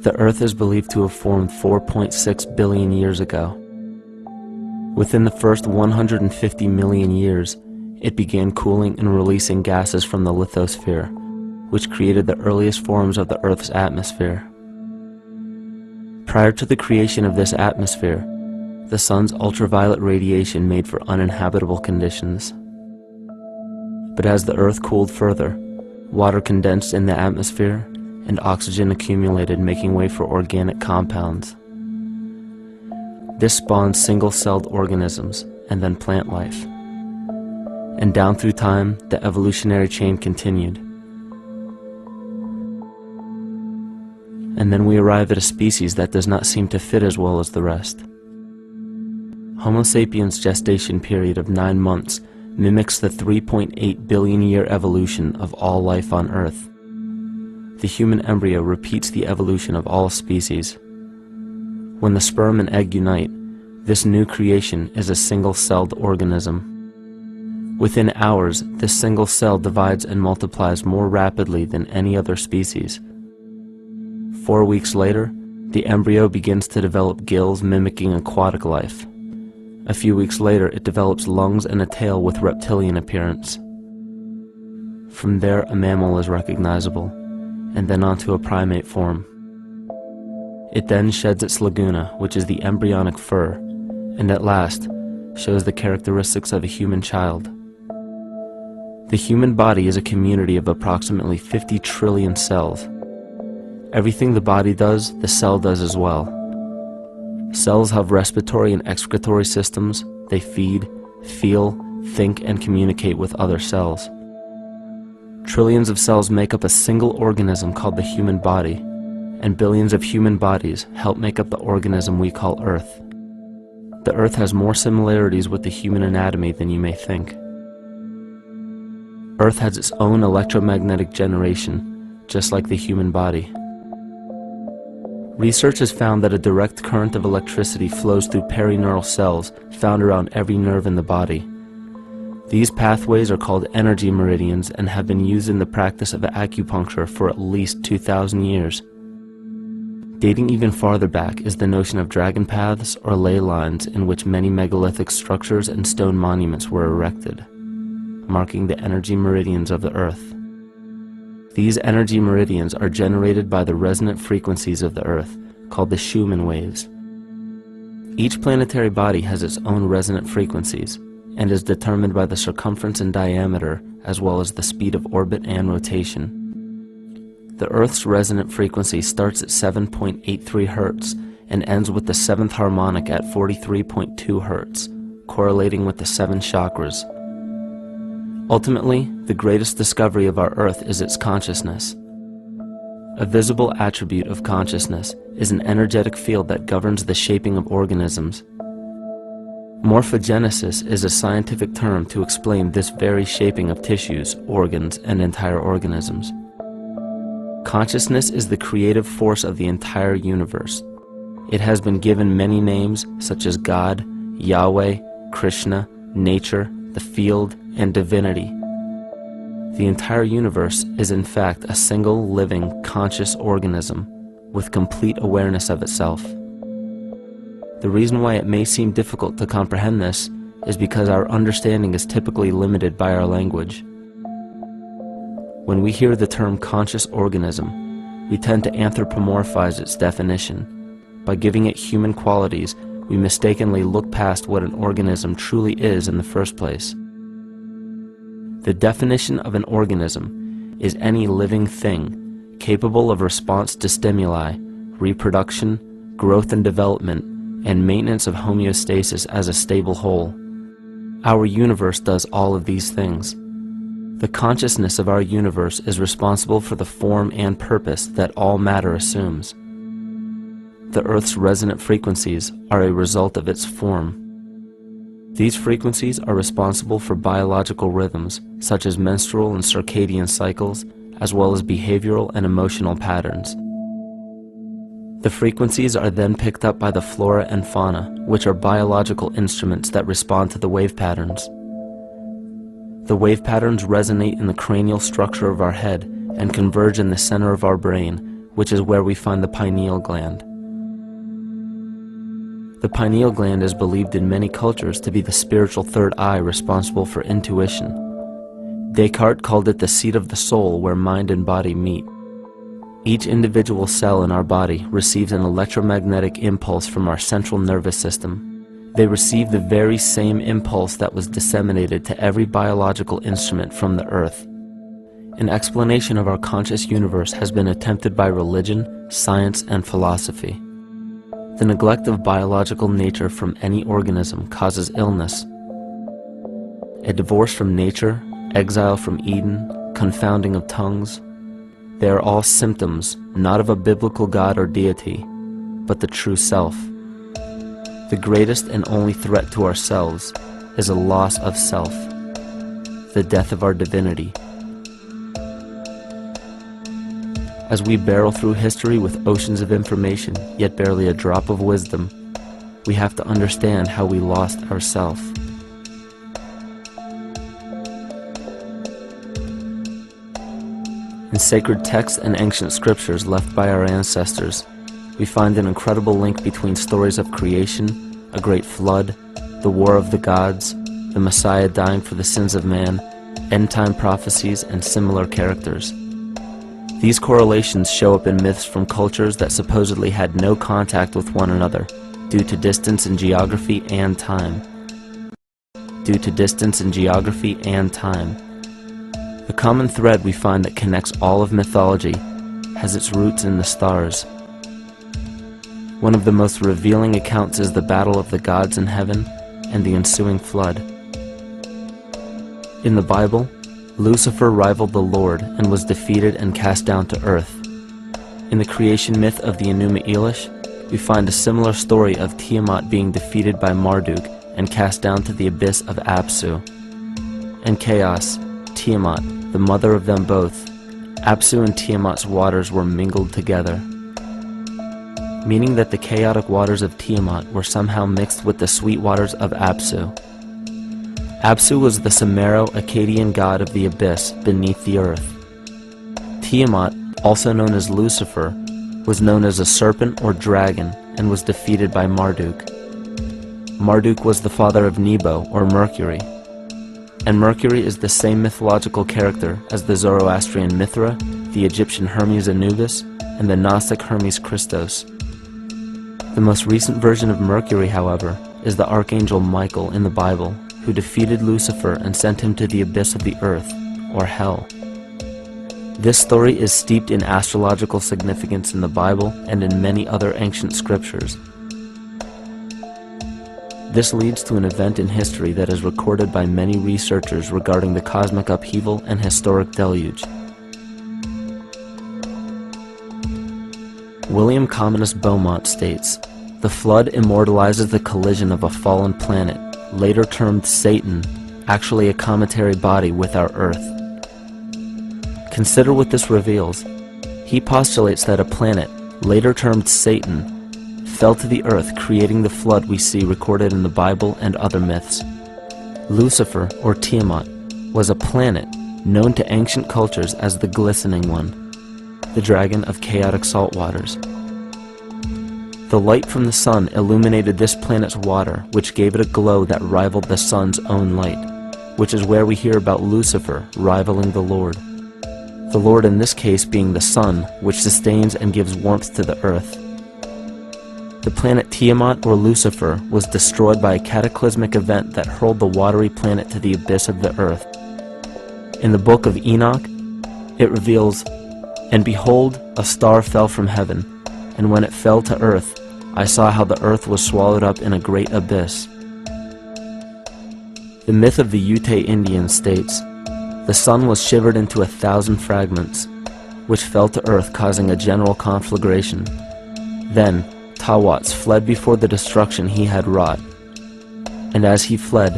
The Earth is believed to have formed 4.6 billion years ago. Within the first 150 million years, it began cooling and releasing gases from the lithosphere, which created the earliest forms of the Earth's atmosphere. Prior to the creation of this atmosphere, the sun's ultraviolet radiation made for uninhabitable conditions. But as the Earth cooled further, water condensed in the atmosphere and oxygen accumulated, making way for organic compounds. This spawned single-celled organisms and then plant life. And down through time, the evolutionary chain continued. And then we arrive at a species that does not seem to fit as well as the rest. Homo sapiens' gestation period of 9 months mimics the 3.8 billion year evolution of all life on Earth. The human embryo repeats the evolution of all species. When the sperm and egg unite, this new creation is a single-celled organism. Within hours, this single cell divides and multiplies more rapidly than any other species. 4 weeks later, the embryo begins to develop gills mimicking aquatic life. A few weeks later, it develops lungs and a tail with reptilian appearance. From there, a mammal is recognizable, and then onto a primate form. It then sheds its laguna, which is the embryonic fur, and at last shows the characteristics of a human child. The human body is a community of approximately 50 trillion cells. Everything the body does, the cell does as well. Cells have respiratory and excretory systems. They feed, feel, think, and communicate with other cells. Trillions of cells make up a single organism called the human body, and billions of human bodies help make up the organism we call Earth. The Earth has more similarities with the human anatomy than you may think. Earth has its own electromagnetic generation, just like the human body. Research has found that a direct current of electricity flows through perineural cells found around every nerve in the body. These pathways are called energy meridians and have been used in the practice of acupuncture for at least 2,000 years. Dating even farther back is the notion of dragon paths or ley lines in which many megalithic structures and stone monuments were erected, marking the energy meridians of the Earth. These energy meridians are generated by the resonant frequencies of the Earth, called the Schumann waves. Each planetary body has its own resonant frequencies, and is determined by the circumference and diameter, as well as the speed of orbit and rotation. The Earth's resonant frequency starts at 7.83 Hz and ends with the 7th harmonic at 43.2 Hz, correlating with the 7 chakras. Ultimately, the greatest discovery of our Earth is its consciousness. A visible attribute of consciousness is an energetic field that governs the shaping of organisms. Morphogenesis is a scientific term to explain this very shaping of tissues, organs, and entire organisms. Consciousness is the creative force of the entire universe. It has been given many names such as God, Yahweh, Krishna, nature, the field, and divinity. The entire universe is in fact a single living, conscious organism with complete awareness of itself. The reason why it may seem difficult to comprehend this is because our understanding is typically limited by our language. When we hear the term conscious organism, we tend to anthropomorphize its definition. By giving it human qualities, we mistakenly look past what an organism truly is in the first place. The definition of an organism is any living thing capable of response to stimuli, reproduction, growth and development, and maintenance of homeostasis as a stable whole. Our universe does all of these things. The consciousness of our universe is responsible for the form and purpose that all matter assumes. The Earth's resonant frequencies are a result of its form. These frequencies are responsible for biological rhythms, such as menstrual and circadian cycles, as well as behavioral and emotional patterns. The frequencies are then picked up by the flora and fauna, which are biological instruments that respond to the wave patterns. The wave patterns resonate in the cranial structure of our head and converge in the center of our brain, which is where we find the pineal gland. The pineal gland is believed in many cultures to be the spiritual third eye responsible for intuition. Descartes called it the seat of the soul where mind and body meet. Each individual cell in our body receives an electromagnetic impulse from our central nervous system. They receive the very same impulse that was disseminated to every biological instrument from the earth. An explanation of our conscious universe has been attempted by religion, science, and philosophy. The neglect of biological nature from any organism causes illness. A divorce from nature, exile from Eden, confounding of tongues, they are all symptoms not of a biblical God or deity, but the true self. The greatest and only threat to ourselves is a loss of self, the death of our divinity. As we barrel through history with oceans of information, yet barely a drop of wisdom, we have to understand how we lost ourself. In sacred texts and ancient scriptures left by our ancestors, we find an incredible link between stories of creation, a great flood, the war of the gods, the Messiah dying for the sins of man, end-time prophecies, and similar characters. These correlations show up in myths from cultures that supposedly had no contact with one another due to distance in geography and time. The common thread we find that connects all of mythology has its roots in the stars. One of the most revealing accounts is the battle of the gods in heaven and the ensuing flood. In the Bible, Lucifer rivaled the Lord and was defeated and cast down to earth. In the creation myth of the Enuma Elish, we find a similar story of Tiamat being defeated by Marduk and cast down to the abyss of Apsu. In chaos, Tiamat, the mother of them both, Apsu and Tiamat's waters were mingled together, meaning that the chaotic waters of Tiamat were somehow mixed with the sweet waters of Apsu. Apsu was the Sumero-Akkadian god of the abyss beneath the earth. Tiamat, also known as Lucifer, was known as a serpent or dragon and was defeated by Marduk. Marduk was the father of Nebo or Mercury, and Mercury is the same mythological character as the Zoroastrian Mithra, the Egyptian Hermes Anubis, and the Gnostic Hermes Christos. The most recent version of Mercury, however, is the Archangel Michael in the Bible, who defeated Lucifer and sent him to the abyss of the earth, or hell. This story is steeped in astrological significance in the Bible and in many other ancient scriptures. This leads to an event in history that is recorded by many researchers regarding the cosmic upheaval and historic deluge. William Commonus Beaumont states, "The flood immortalizes the collision of a fallen planet, later termed Satan, actually a cometary body with our Earth." Consider what this reveals. He postulates that a planet, later termed Satan, fell to the earth, creating the flood we see recorded in the Bible and other myths. Lucifer, or Tiamat, was a planet known to ancient cultures as the Glistening One, the dragon of chaotic salt waters. The light from the sun illuminated this planet's water, which gave it a glow that rivaled the sun's own light, which is where we hear about Lucifer rivaling the Lord. The Lord in this case being the sun, which sustains and gives warmth to the earth. The planet Tiamat, or Lucifer, was destroyed by a cataclysmic event that hurled the watery planet to the abyss of the earth. In the book of Enoch, it reveals, "And behold, a star fell from heaven, and when it fell to earth, I saw how the earth was swallowed up in a great abyss." The myth of the Ute Indians states, "The sun was shivered into 1,000 fragments, which fell to earth, causing a general conflagration. Then Tawats fled before the destruction he had wrought. And as he fled,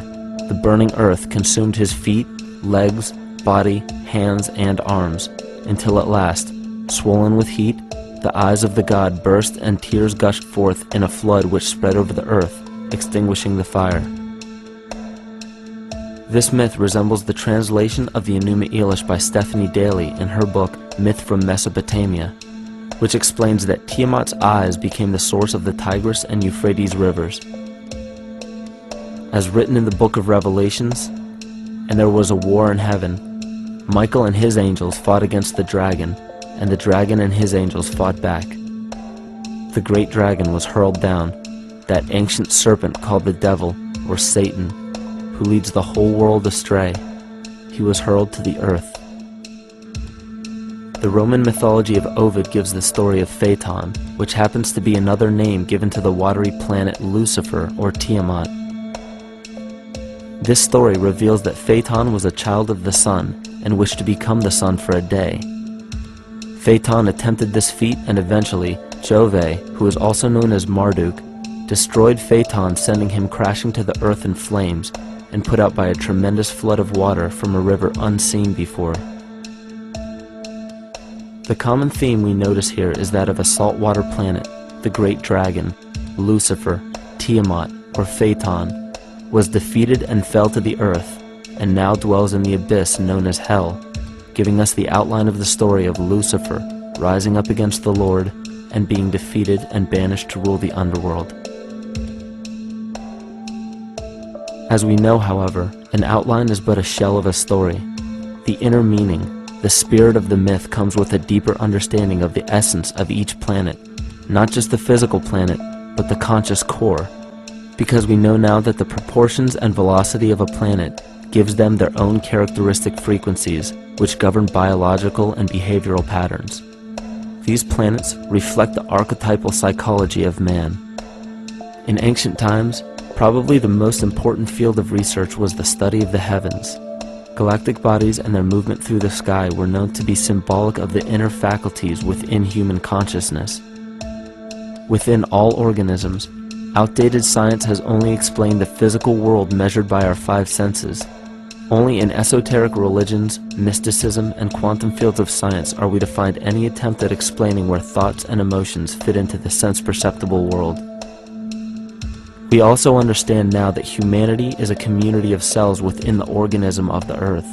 the burning earth consumed his feet, legs, body, hands, and arms, until at last, swollen with heat, the eyes of the god burst and tears gushed forth in a flood which spread over the earth, extinguishing the fire." This myth resembles the translation of the Enuma Elish by Stephanie Daly in her book Myth from Mesopotamia. which explains that Tiamat's eyes became the source of the Tigris and Euphrates rivers. As written in the book of Revelations, "And there was a war in heaven. Michael and his angels fought against the dragon, and the dragon and his angels fought back. The great dragon was hurled down, that ancient serpent called the devil, or Satan, who leads the whole world astray. He was hurled to the earth." The Roman mythology of Ovid gives the story of Phaeton, which happens to be another name given to the watery planet Lucifer, or Tiamat. This story reveals that Phaeton was a child of the sun and wished to become the sun for a day. Phaeton attempted this feat, and eventually Jove, who is also known as Marduk, destroyed Phaeton, sending him crashing to the earth in flames and put out by a tremendous flood of water from a river unseen before. The common theme we notice here is that of a saltwater planet, the great dragon, Lucifer, Tiamat, or Phaeton, was defeated and fell to the earth, and now dwells in the abyss known as Hell, giving us the outline of the story of Lucifer rising up against the Lord and being defeated and banished to rule the underworld. As we know, however, an outline is but a shell of a story. The inner meaning, the spirit of the myth, comes with a deeper understanding of the essence of each planet, not just the physical planet, but the conscious core, because we know now that the proportions and velocity of a planet gives them their own characteristic frequencies, which govern biological and behavioral patterns. These planets reflect the archetypal psychology of man. In ancient times, probably the most important field of research was the study of the heavens. Galactic bodies and their movement through the sky were known to be symbolic of the inner faculties within human consciousness. Within all organisms, outdated science has only explained the physical world measured by our five senses. Only in esoteric religions, mysticism, and quantum fields of science are we to find any attempt at explaining where thoughts and emotions fit into the sense-perceptible world. We also understand now that humanity is a community of cells within the organism of the Earth.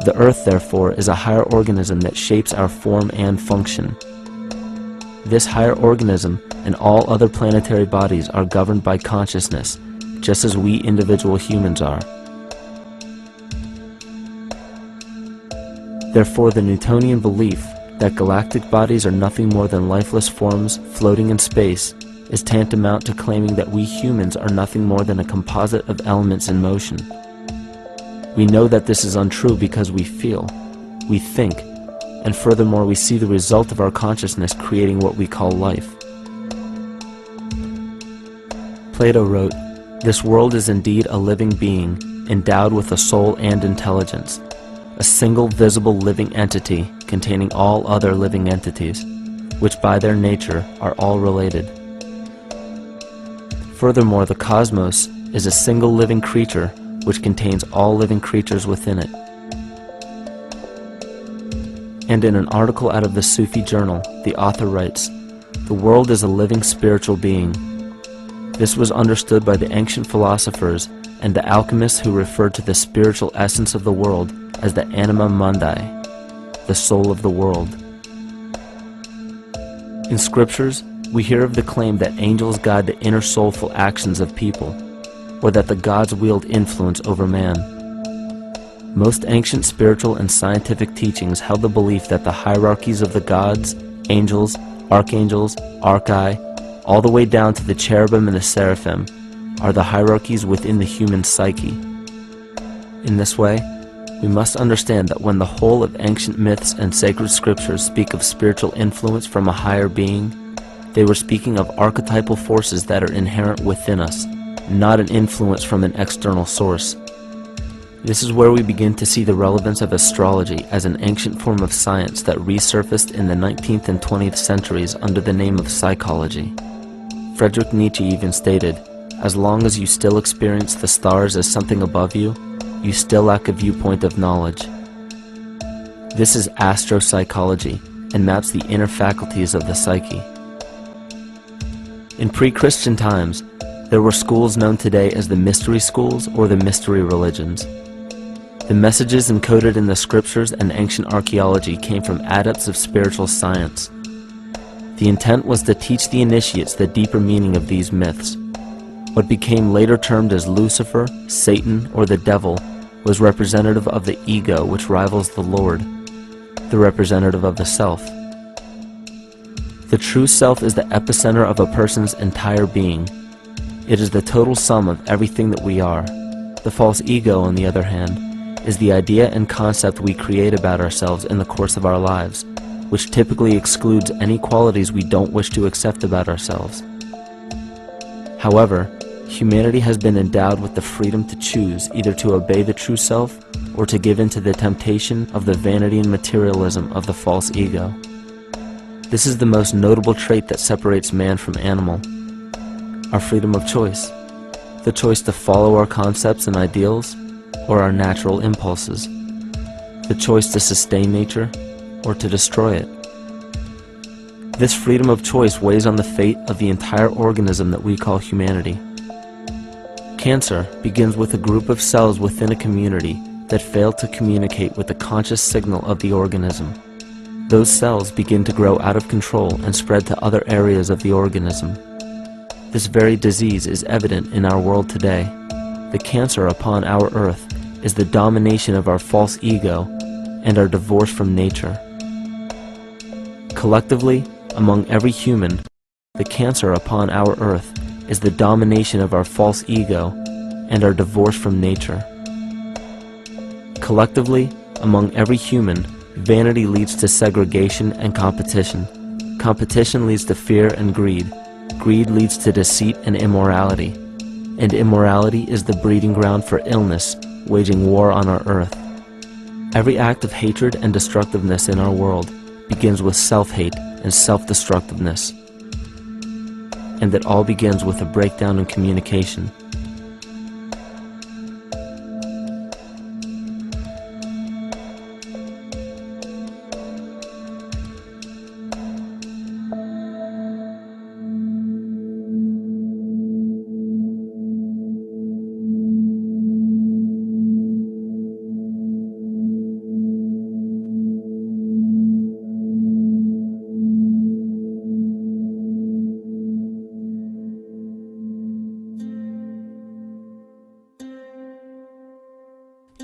The Earth, therefore, is a higher organism that shapes our form and function. This higher organism and all other planetary bodies are governed by consciousness, just as we individual humans are. Therefore, the Newtonian belief that galactic bodies are nothing more than lifeless forms floating in space is tantamount to claiming that we humans are nothing more than a composite of elements in motion. We know that this is untrue because we feel, we think, and furthermore we see the result of our consciousness creating what we call life. Plato wrote, "This world is indeed a living being, endowed with a soul and intelligence, a single visible living entity containing all other living entities, which by their nature are all related." Furthermore, the cosmos is a single living creature which contains all living creatures within it. And in an article out of the Sufi journal, the author writes, "The world is a living spiritual being." This was understood by the ancient philosophers and the alchemists, who referred to the spiritual essence of the world as the anima mundi, the soul of the world. In scriptures, we hear of the claim that angels guide the inner soulful actions of people, or that the gods wield influence over man. Most ancient spiritual and scientific teachings held the belief that the hierarchies of the gods, angels, archangels, archai, all the way down to the cherubim and the seraphim, are the hierarchies within the human psyche. In this way, we must understand that when the whole of ancient myths and sacred scriptures speak of spiritual influence from a higher being, they were speaking of archetypal forces that are inherent within us, not an influence from an external source. This is where we begin to see the relevance of astrology as an ancient form of science that resurfaced in the 19th and 20th centuries under the name of psychology. Friedrich Nietzsche even stated, "As long as you still experience the stars as something above you, you still lack a viewpoint of knowledge." This is astropsychology and maps the inner faculties of the psyche. In pre-Christian times, there were schools known today as the mystery schools or the mystery religions. The messages encoded in the scriptures and ancient archaeology came from adepts of spiritual science. The intent was to teach the initiates the deeper meaning of these myths. What became later termed as Lucifer, Satan, or the devil was representative of the ego, which rivals the Lord, the representative of the self. The true self is the epicenter of a person's entire being. It is the total sum of everything that we are. The false ego, on the other hand, is the idea and concept we create about ourselves in the course of our lives, which typically excludes any qualities we don't wish to accept about ourselves. However, humanity has been endowed with the freedom to choose either to obey the true self or to give in to the temptation of the vanity and materialism of the false ego. This is the most notable trait that separates man from animal: our freedom of choice, the choice to follow our concepts and ideals or our natural impulses, the choice to sustain nature or to destroy it. This freedom of choice weighs on the fate of the entire organism that we call humanity. Cancer begins with a group of cells within a community that fail to communicate with the conscious signal of the organism. Those cells begin to grow out of control and spread to other areas of the organism. This very disease is evident in our world today. The cancer upon our earth is the domination of our false ego and our divorce from nature. Collectively, among every human, the cancer upon our earth is the domination of our false ego and our divorce from nature. Collectively, among every human, vanity leads to segregation and competition. Competition leads to fear and greed. Greed leads to deceit and immorality. And immorality is the breeding ground for illness, waging war on our earth. Every act of hatred and destructiveness in our world begins with self-hate and self-destructiveness. And that all begins with a breakdown in communication.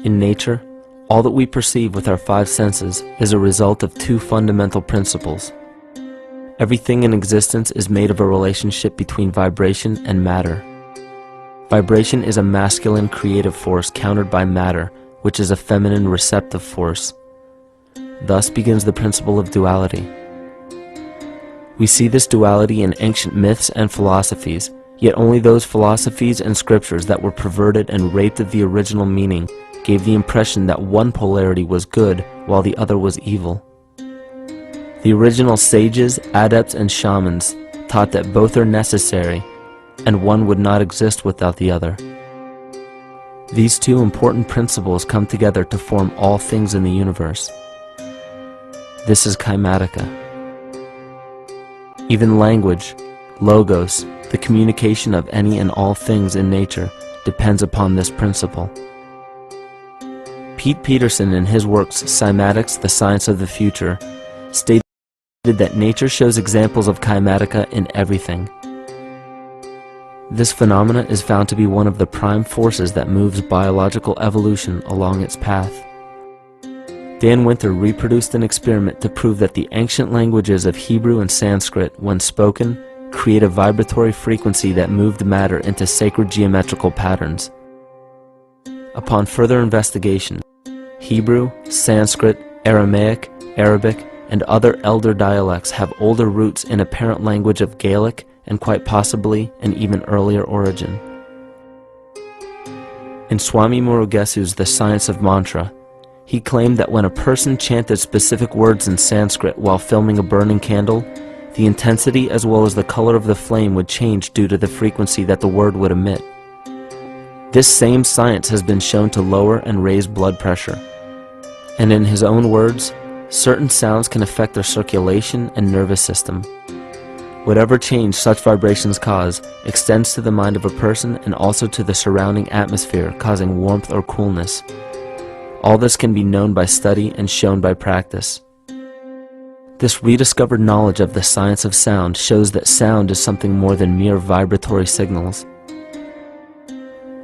In nature, all that we perceive with our five senses is a result of two fundamental principles. Everything in existence is made of a relationship between vibration and matter. Vibration is a masculine creative force countered by matter, which is a feminine receptive force. Thus begins the principle of duality. We see this duality in ancient myths and philosophies, yet only those philosophies and scriptures that were perverted and raped of the original meaning gave the impression that one polarity was good while the other was evil. The original sages, adepts, and shamans taught that both are necessary and one would not exist without the other. These two important principles come together to form all things in the universe. This is kymatica. Even language, logos, the communication of any and all things in nature, depends upon this principle. Pete Peterson, in his works Cymatics, the Science of the Future, stated that nature shows examples of kymatica in everything. This phenomena is found to be one of the prime forces that moves biological evolution along its path. Dan Winter reproduced an experiment to prove that the ancient languages of Hebrew and Sanskrit, when spoken, create a vibratory frequency that moved matter into sacred geometrical patterns. Upon further investigation, Hebrew, Sanskrit, Aramaic, Arabic, and other elder dialects have older roots in a parent language of Gaelic and quite possibly an even earlier origin. In Swami Murugesu's The Science of Mantra, he claimed that when a person chanted specific words in Sanskrit while filming a burning candle, the intensity as well as the color of the flame would change due to the frequency that the word would emit. This same science has been shown to lower and raise blood pressure. And in his own words, certain sounds can affect their circulation and nervous system. Whatever change such vibrations cause extends to the mind of a person and also to the surrounding atmosphere, causing warmth or coolness. All this can be known by study and shown by practice. This rediscovered knowledge of the science of sound shows that sound is something more than mere vibratory signals.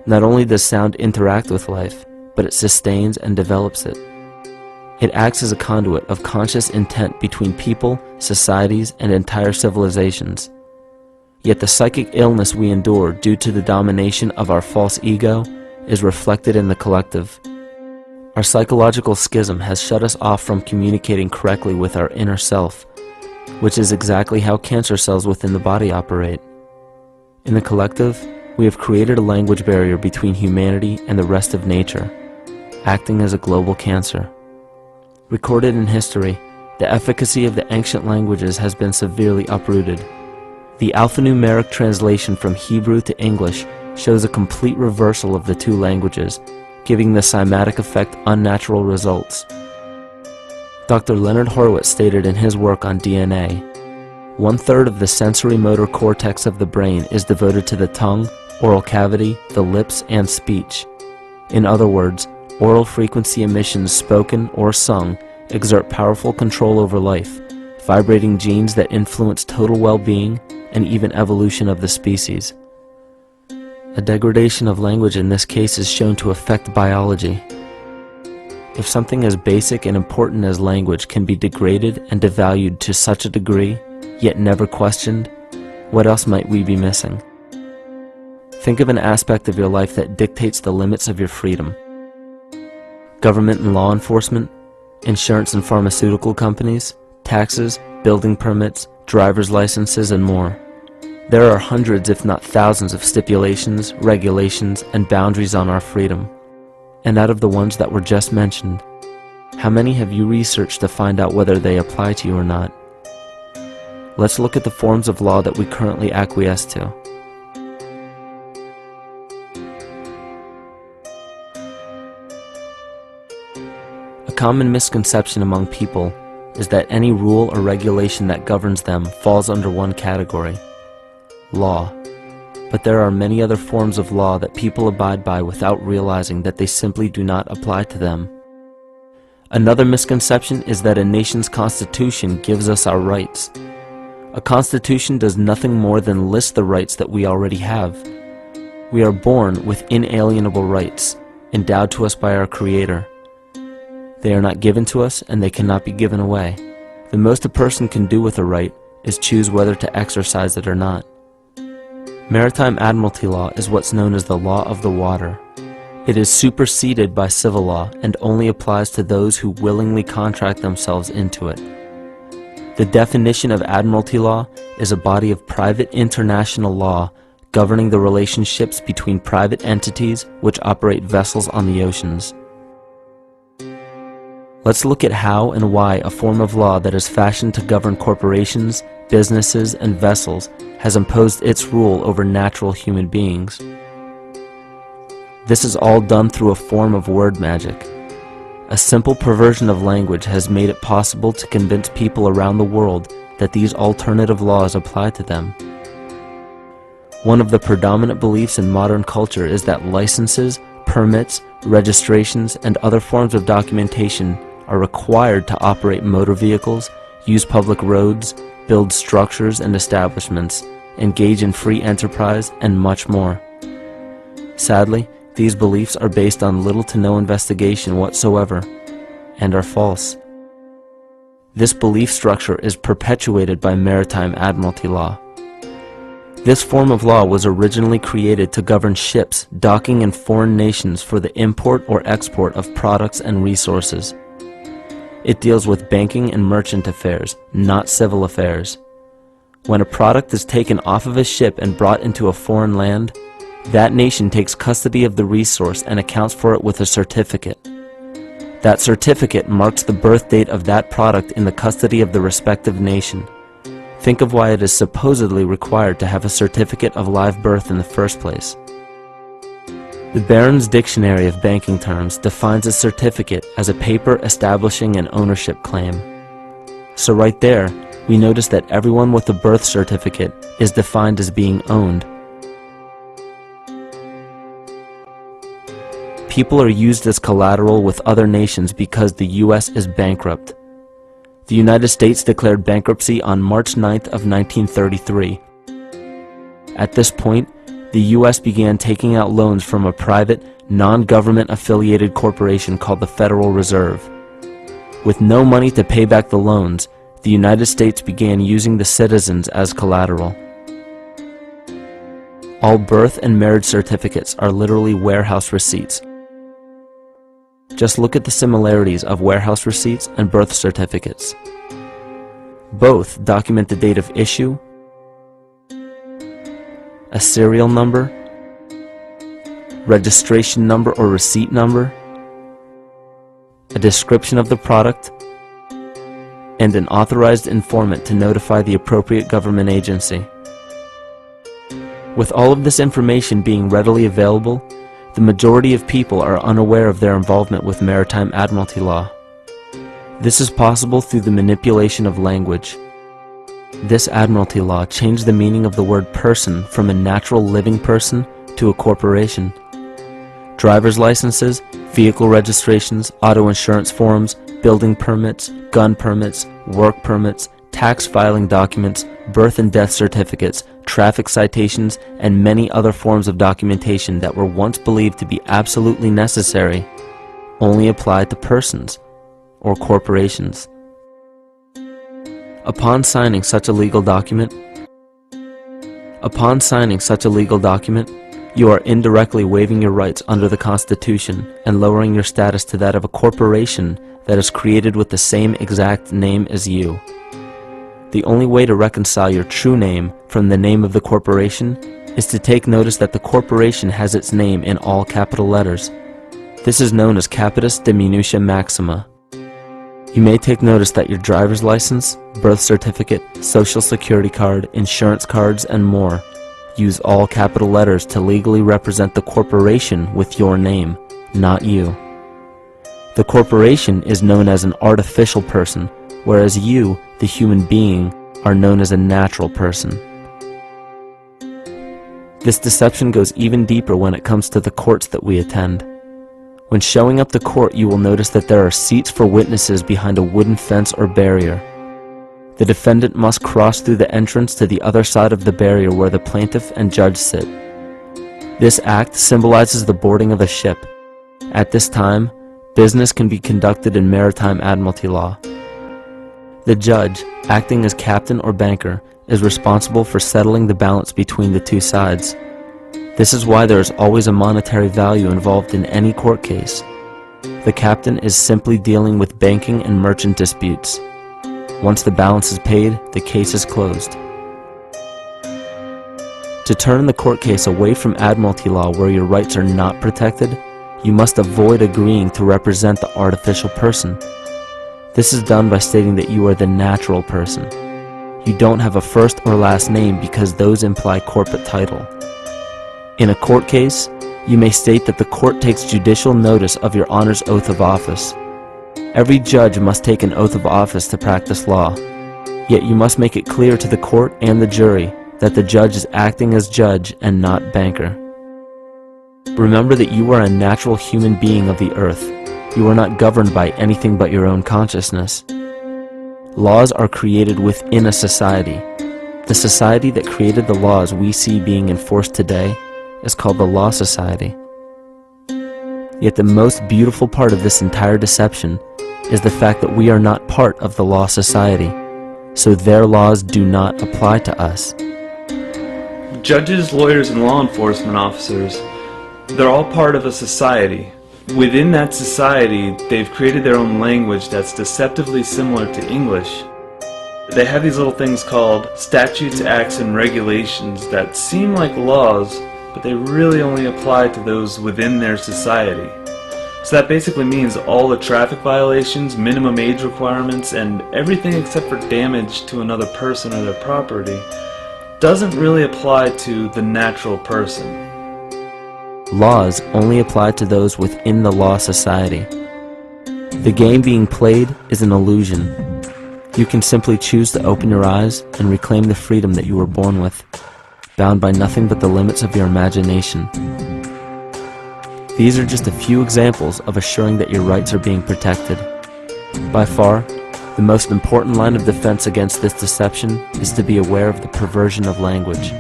Not only does sound interact with life, but it sustains and develops it. It acts as a conduit of conscious intent between people, societies, and entire civilizations. Yet the psychic illness we endure due to the domination of our false ego is reflected in the collective. Our psychological schism has shut us off from communicating correctly with our inner self, which is exactly how cancer cells within the body operate. In the collective, we have created a language barrier between humanity and the rest of nature, acting as a global cancer. Recorded in history, the efficacy of the ancient languages has been severely uprooted. The alphanumeric translation from Hebrew to English shows a complete reversal of the two languages, giving the cymatic effect unnatural results. Dr. Leonard Horowitz stated in his work on DNA, 1/3 of the sensory motor cortex of the brain is devoted to the tongue, oral cavity, the lips, and speech. In other words, oral frequency emissions spoken or sung exert powerful control over life, vibrating genes that influence total well-being and even evolution of the species. A degradation of language in this case is shown to affect biology. If something as basic and important as language can be degraded and devalued to such a degree, yet never questioned, what else might we be missing? Think of an aspect of your life that dictates the limits of your freedom. Government and law enforcement, insurance and pharmaceutical companies, taxes, building permits, driver's licenses, and more. There are hundreds if not thousands of stipulations, regulations, and boundaries on our freedom. And out of the ones that were just mentioned, how many have you researched to find out whether they apply to you or not? Let's look at the forms of law that we currently acquiesce to. A common misconception among people is that any rule or regulation that governs them falls under one category: law. But there are many other forms of law that people abide by without realizing that they simply do not apply to them. Another misconception is that a nation's constitution gives us our rights. A constitution does nothing more than list the rights that we already have. We are born with inalienable rights, endowed to us by our Creator. They are not given to us, and they cannot be given away. The most a person can do with a right is choose whether to exercise it or not. Maritime admiralty law is what's known as the law of the water. It is superseded by civil law and only applies to those who willingly contract themselves into it. The definition of admiralty law is a body of private international law governing the relationships between private entities which operate vessels on the oceans. Let's look at how and why a form of law that is fashioned to govern corporations, businesses, and vessels has imposed its rule over natural human beings. This is all done through a form of word magic. A simple perversion of language has made it possible to convince people around the world that these alternative laws apply to them. One of the predominant beliefs in modern culture is that licenses, permits, registrations, and other forms of documentation are required to operate motor vehicles, use public roads, build structures and establishments, engage in free enterprise, and much more. Sadly, these beliefs are based on little to no investigation whatsoever, and are false. This belief structure is perpetuated by maritime admiralty law. This form of law was originally created to govern ships docking in foreign nations for the import or export of products and resources. It deals with banking and merchant affairs, not civil affairs. When a product is taken off of a ship and brought into a foreign land, that nation takes custody of the resource and accounts for it with a certificate. That certificate marks the birth date of that product in the custody of the respective nation. Think of why it is supposedly required to have a certificate of live birth in the first place. The Barron's Dictionary of Banking Terms defines a certificate as a paper establishing an ownership claim. So right there, we notice that everyone with a birth certificate is defined as being owned. People are used as collateral with other nations because the U.S. is bankrupt. The United States declared bankruptcy on March 9th of 1933. At this point, the U.S. began taking out loans from a private, non-government affiliated corporation called the Federal Reserve. With no money to pay back the loans, the United States began using the citizens as collateral. All birth and marriage certificates are literally warehouse receipts. Just look at the similarities of warehouse receipts and birth certificates. Both document the date of issue, a serial number, registration number or receipt number, a description of the product, and an authorized informant to notify the appropriate government agency. With all of this information being readily available, the majority of people are unaware of their involvement with maritime admiralty law. This is possible through the manipulation of language. This admiralty law changed the meaning of the word person from a natural living person to a corporation. Driver's licenses, vehicle registrations, auto insurance forms, building permits, gun permits, work permits, tax filing documents, birth and death certificates, traffic citations, and many other forms of documentation that were once believed to be absolutely necessary only applied to persons or corporations. Upon signing such a legal document, you are indirectly waiving your rights under the Constitution and lowering your status to that of a corporation that is created with the same exact name as you. The only way to reconcile your true name from the name of the corporation is to take notice that the corporation has its name in all capital letters. This is known as capitis diminutia maxima. You may take notice that your driver's license, birth certificate, social security card, insurance cards, and more use all capital letters to legally represent the corporation with your name, not you. The corporation is known as an artificial person, whereas you, the human being, are known as a natural person. This deception goes even deeper when it comes to the courts that we attend. When showing up to court, you will notice that there are seats for witnesses behind a wooden fence or barrier. The defendant must cross through the entrance to the other side of the barrier where the plaintiff and judge sit. This act symbolizes the boarding of a ship. At this time, business can be conducted in maritime admiralty law. The judge, acting as captain or banker, is responsible for settling the balance between the two sides. This is why there is always a monetary value involved in any court case. The captain is simply dealing with banking and merchant disputes. Once the balance is paid, the case is closed. To turn the court case away from admiralty law where your rights are not protected, you must avoid agreeing to represent the artificial person. This is done by stating that you are the natural person. You don't have a first or last name because those imply corporate title. In a court case, you may state that the court takes judicial notice of your honor's oath of office. Every judge must take an oath of office to practice law, yet you must make it clear to the court and the jury that the judge is acting as judge and not banker. Remember that you are a natural human being of the earth. You are not governed by anything but your own consciousness. Laws are created within a society. The society that created the laws we see being enforced today is called the Law Society. Yet the most beautiful part of this entire deception is the fact that we are not part of the Law Society, so their laws do not apply to us. Judges, lawyers, and law enforcement officers, they're all part of a society. Within that society, they've created their own language that's deceptively similar to English. They have these little things called statutes, acts, and regulations that seem like laws, but they really only apply to those within their society. So that basically means all the traffic violations, minimum age requirements, and everything except for damage to another person or their property doesn't really apply to the natural person. Laws only apply to those within the Law Society. The game being played is an illusion. You can simply choose to open your eyes and reclaim the freedom that you were born with, bound by nothing but the limits of your imagination. These are just a few examples of assuring that your rights are being protected. By far, The most important line of defense against this deception is to be aware of the perversion of language,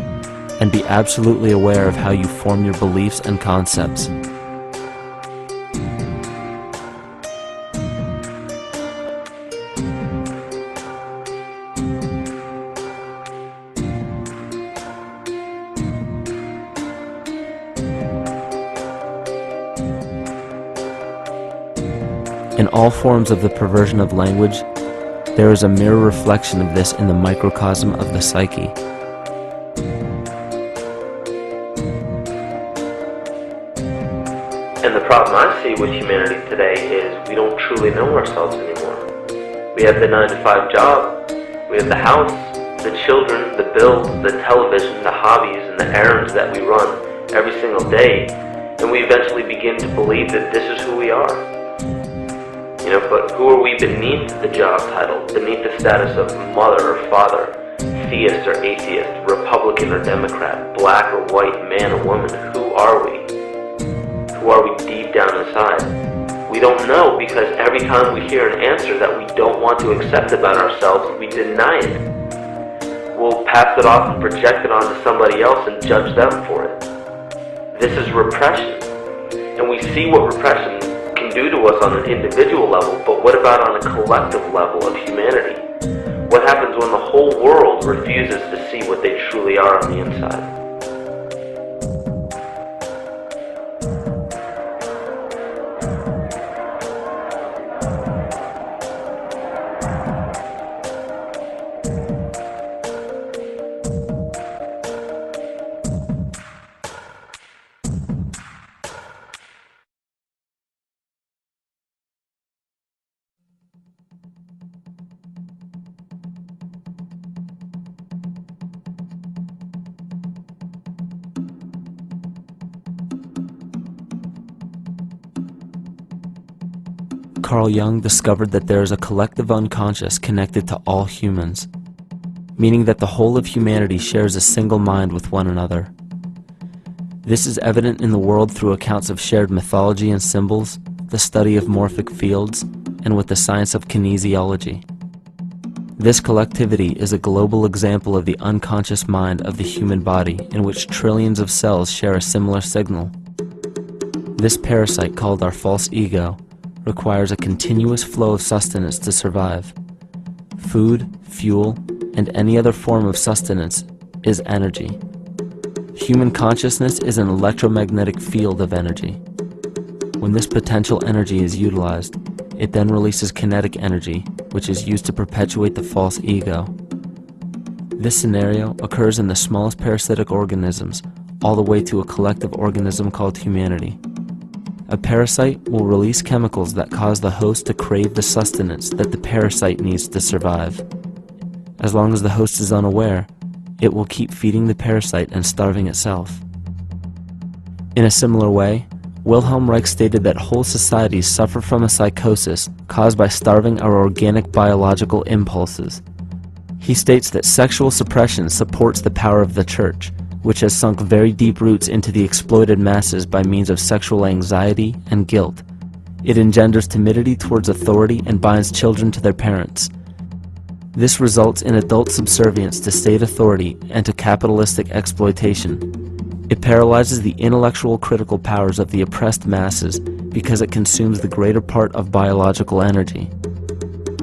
and be absolutely aware of how you form your beliefs and concepts. In all forms of the perversion of language, there is a mirror reflection of this in the microcosm of the psyche. And the problem I see with humanity today is we don't truly know ourselves anymore. We have the 9-to-5 job, we have the house, the children, the bills, the television, the hobbies, and the errands that we run every single day, and we eventually begin to believe that this is who we are. But who are we beneath the job title, beneath the status of mother or father, theist or atheist, Republican or Democrat, black or white, man or woman? Who are we? Who are we deep down inside? We don't know, because every time we hear an answer that we don't want to accept about ourselves, we deny it. We'll pass it off and project it onto somebody else and judge them for it. This is repression. And we see what repression can do to us on an individual level, but what about on a collective level of humanity? What happens when the whole world refuses to see what they truly are on the inside? Carl Jung discovered that there is a collective unconscious connected to all humans, meaning that the whole of humanity shares a single mind with one another. This is evident in the world through accounts of shared mythology and symbols, the study of morphic fields, and with the science of kinesiology. This collectivity is a global example of the unconscious mind of the human body, in which trillions of cells share a similar signal. This parasite, called our false ego, requires a continuous flow of sustenance to survive. Food, fuel, and any other form of sustenance is energy. Human consciousness is an electromagnetic field of energy. When this potential energy is utilized, it then releases kinetic energy, which is used to perpetuate the false ego. This scenario occurs in the smallest parasitic organisms, all the way to a collective organism called humanity. A parasite will release chemicals that cause the host to crave the sustenance that the parasite needs to survive. As long as the host is unaware, it will keep feeding the parasite and starving itself. In a similar way, Wilhelm Reich stated that whole societies suffer from a psychosis caused by starving our organic biological impulses. He states that sexual suppression supports the power of the church, which has sunk very deep roots into the exploited masses by means of sexual anxiety and guilt. It engenders timidity towards authority and binds children to their parents. This results in adult subservience to state authority and to capitalistic exploitation. It paralyzes the intellectual critical powers of the oppressed masses because it consumes the greater part of biological energy.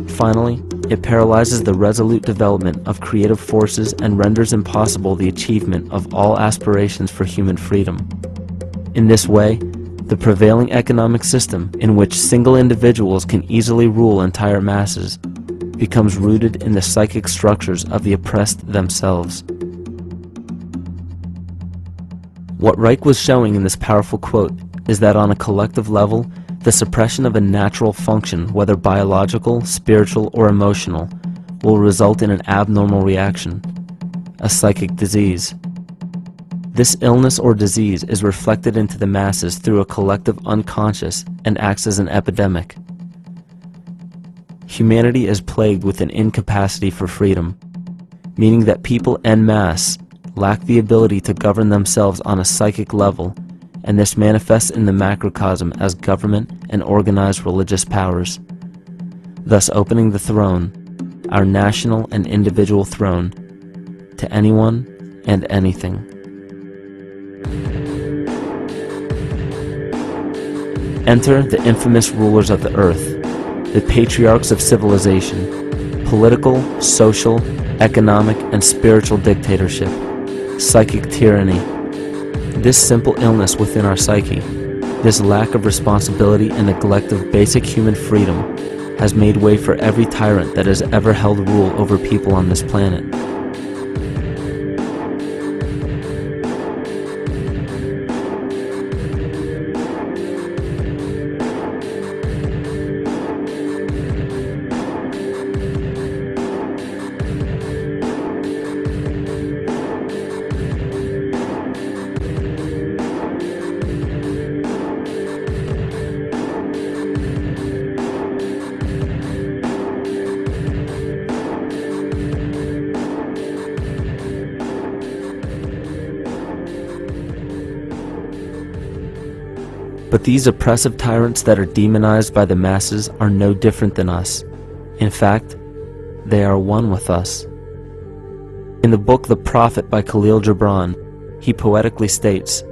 Finally, it paralyzes the resolute development of creative forces and renders impossible the achievement of all aspirations for human freedom. In this way, the prevailing economic system, in which single individuals can easily rule entire masses, becomes rooted in the psychic structures of the oppressed themselves. What Reich was showing in this powerful quote is that on a collective level, the suppression of a natural function, whether biological, spiritual, or emotional, will result in an abnormal reaction, a psychic disease. This illness or disease is reflected into the masses through a collective unconscious and acts as an epidemic. Humanity is plagued with an incapacity for freedom, meaning that people en masse lack the ability to govern themselves on a psychic level, and this manifests in the macrocosm as government and organized religious powers. thus opening the throne, our national and individual throne, to anyone and anything. Enter the infamous rulers of the earth, the patriarchs of civilization, political, social, economic, and spiritual dictatorship, psychic tyranny. This simple illness within our psyche, this lack of responsibility and neglect of basic human freedom, has made way for every tyrant that has ever held rule over people on this planet. But these oppressive tyrants that are demonized by the masses are no different than us. In fact, they are one with us. In the book The Prophet by Khalil Gibran, he poetically states,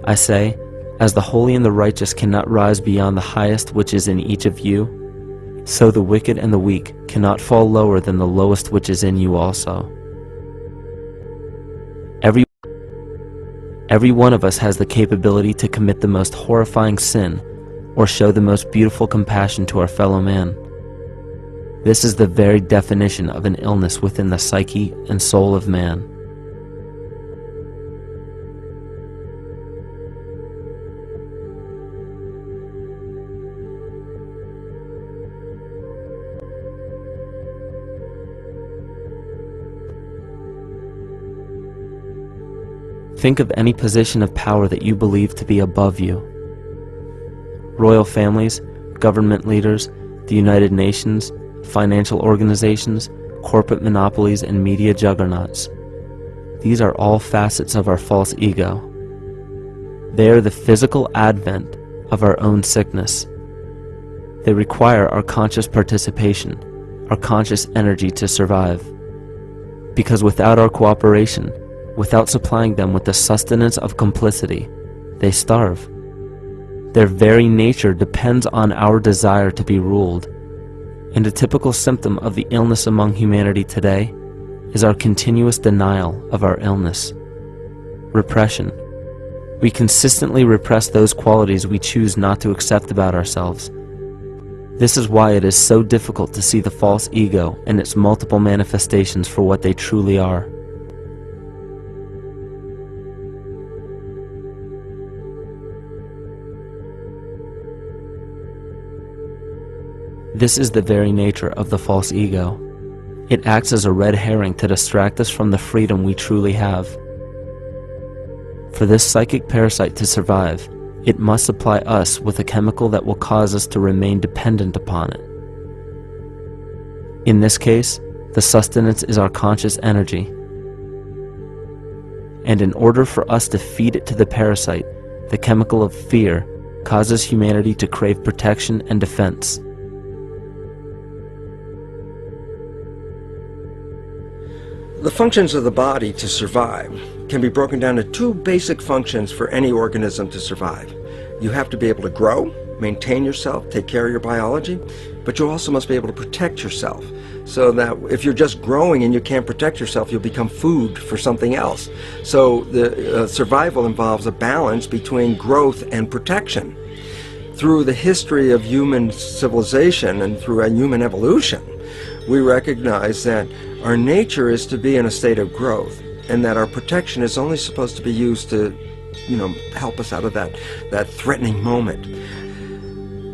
"I say, as the holy and the righteous cannot rise beyond the highest which is in each of you, so the wicked and the weak cannot fall lower than the lowest which is in you also." Every one of us has the capability to commit the most horrifying sin or show the most beautiful compassion to our fellow man. This is the very definition of an illness within the psyche and soul of man. Think of any position of power that you believe to be above you. Royal families, government leaders, the United Nations, financial organizations, corporate monopolies, and media juggernauts. These are all facets of our false ego. They are the physical advent of our own sickness. They require our conscious participation, our conscious energy to survive. Because without our cooperation, without supplying them with the sustenance of complicity, they starve. Their very nature depends on our desire to be ruled, and a typical symptom of the illness among humanity today is our continuous denial of our illness. Repression. We consistently repress those qualities we choose not to accept about ourselves. This is why it is so difficult to see the false ego and its multiple manifestations for what they truly are. This is the very nature of the false ego. It acts as a red herring to distract us from the freedom we truly have. For this psychic parasite to survive, it must supply us with a chemical that will cause us to remain dependent upon it. In this case, the sustenance is our conscious energy. And in order for us to feed it to the parasite, the chemical of fear causes humanity to crave protection and defense. The functions of the body to survive can be broken down to two basic functions for any organism to survive. You have to be able to grow, maintain yourself, take care of your biology, but you also must be able to protect yourself, so that if you're just growing and you can't protect yourself, you'll become food for something else. So the survival involves a balance between growth and protection. Through the history of human civilization and through a human evolution, we recognize that our nature is to be in a state of growth, and that our protection is only supposed to be used to, help us out of that threatening moment.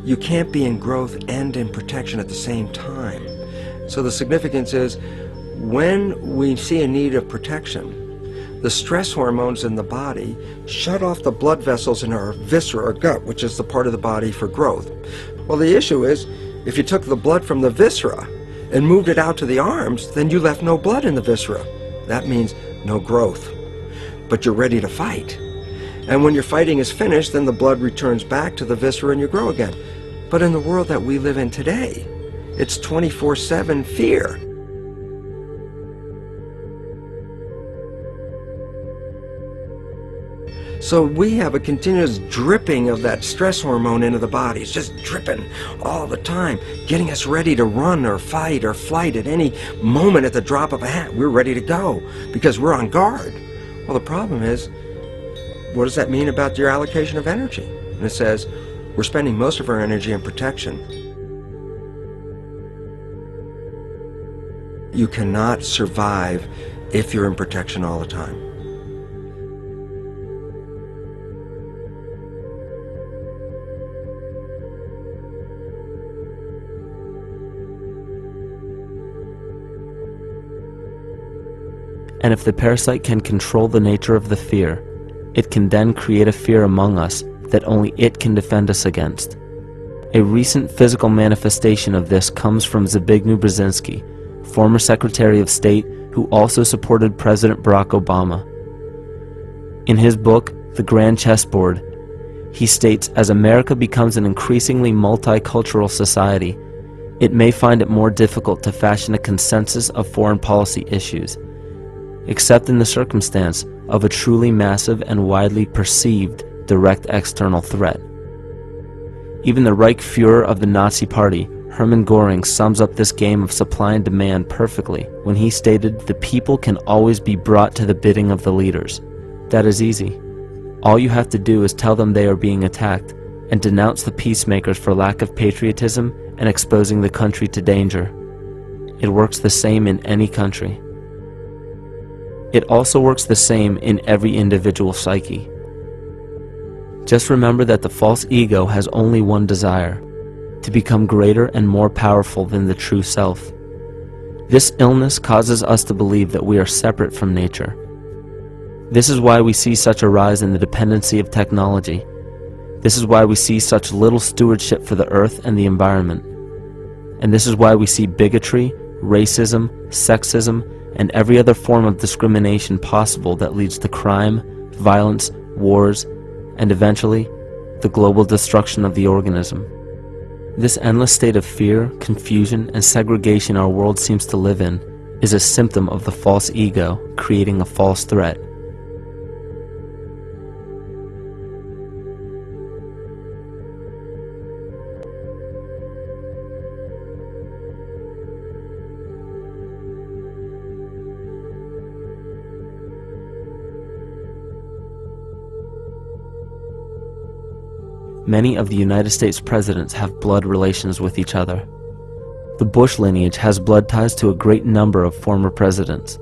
You can't be in growth and in protection at the same time. So the significance is, when we see a need of protection, the stress hormones in the body shut off the blood vessels in our viscera or gut, which is the part of the body for growth. Well, the issue is, if you took the blood from the viscera and moved it out to the arms, then you left no blood in the viscera. That means no growth. But you're ready to fight. And when your fighting is finished, then the blood returns back to the viscera and you grow again. But in the world that we live in today, It's 24/7 fear. So we have a continuous dripping of that stress hormone into the body. It's just dripping all the time, getting us ready to run or fight or flight at any moment at the drop of a hat. We're ready to go because we're on guard. Well, the problem is, what does that mean about your allocation of energy? And it says, we're spending most of our energy on protection. You cannot survive if you're in protection all the time. And if the parasite can control the nature of the fear, it can then create a fear among us that only it can defend us against. A recent physical manifestation of this comes from Zbigniew Brzezinski, former Secretary of State who also supported President Barack Obama. In his book, The Grand Chessboard, he states, as America becomes an increasingly multicultural society, it may find it more difficult to fashion a consensus of foreign policy issues, except in the circumstance of a truly massive and widely perceived direct external threat. Even the Reichsfuhrer of the Nazi Party, Hermann Göring, sums up this game of supply and demand perfectly when he stated, "The people can always be brought to the bidding of the leaders." That is easy. All you have to do is tell them they are being attacked and denounce the peacemakers for lack of patriotism and exposing the country to danger. It works the same in any country. It also works the same in every individual psyche. Just remember that the false ego has only one desire: to become greater and more powerful than the true self. This illness causes us to believe that we are separate from nature. This is why we see such a rise in the dependency of technology. This is why we see such little stewardship for the earth and the environment. And this is why we see bigotry, racism, sexism, and every other form of discrimination possible that leads to crime, violence, wars, and eventually, the global destruction of the organism. This endless state of fear, confusion, and segregation our world seems to live in is a symptom of the false ego creating a false threat. Many of the United States presidents have blood relations with each other. The Bush lineage has blood ties to a great number of former presidents.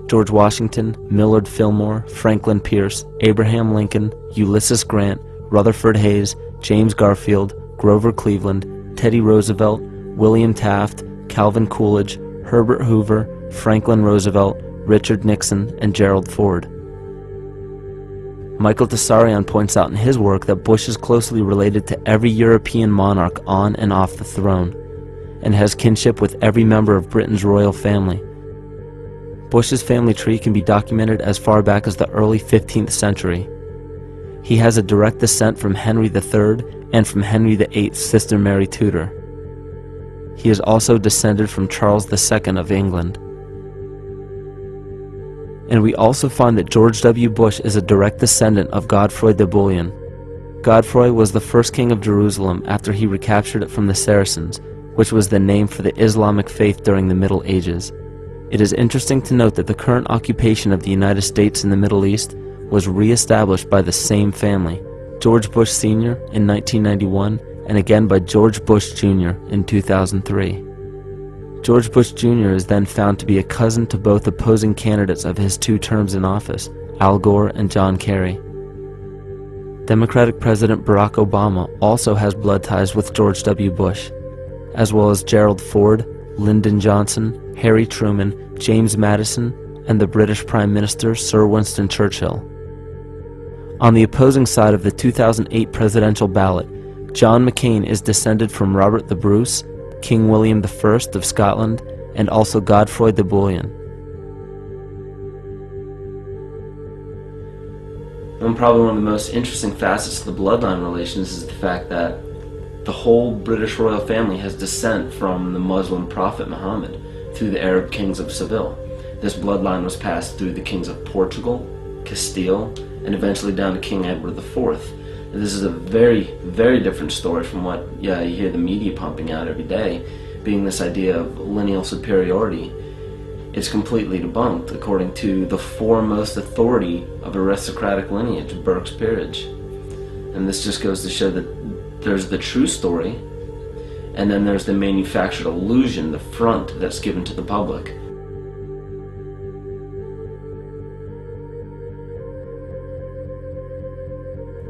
George Washington, Millard Fillmore, Franklin Pierce, Abraham Lincoln, Ulysses Grant, Rutherford Hayes, James Garfield, Grover Cleveland, Teddy Roosevelt, William Taft, Calvin Coolidge, Herbert Hoover, Franklin Roosevelt, Richard Nixon, and Gerald Ford. Michael Tessarion points out in his work that Bush is closely related to every European monarch on and off the throne, and has kinship with every member of Britain's royal family. Bush's family tree can be documented as far back as the early 15th century. He has a direct descent from Henry III and from Henry VIII's sister Mary Tudor. He is also descended from Charles II of England. And we also find that George W. Bush is a direct descendant of Godfrey de Bouillon. Godfrey was the first king of Jerusalem after he recaptured it from the Saracens, which was the name for the Islamic faith during the Middle Ages. It is interesting to note that the current occupation of the United States in the Middle East was re-established by the same family, George Bush Sr. in 1991, and again by George Bush Jr. in 2003. George Bush Jr. is then found to be a cousin to both opposing candidates of his 2 terms in office, Al Gore and John Kerry. Democratic President Barack Obama also has blood ties with George W. Bush, as well as Gerald Ford, Lyndon Johnson, Harry Truman, James Madison, and the British Prime Minister Sir Winston Churchill. On the opposing side of the 2008 presidential ballot, John McCain is descended from Robert the Bruce, King William I of Scotland, and also Godfrey de Bouillon. Probably one of the most interesting facets of the bloodline relations is the fact that The whole British royal family has descent from the Muslim prophet Muhammad through the Arab kings of Seville. This bloodline was passed through the kings of Portugal, Castile, and eventually down to King Edward IV. And this is a very, very different story from what you hear the media pumping out every day, being this idea of lineal superiority. It's completely debunked according to the foremost authority of aristocratic lineage, Burke's peerage. And this just goes to show that there's the true story, and then there's the manufactured illusion, the front that's given to the public.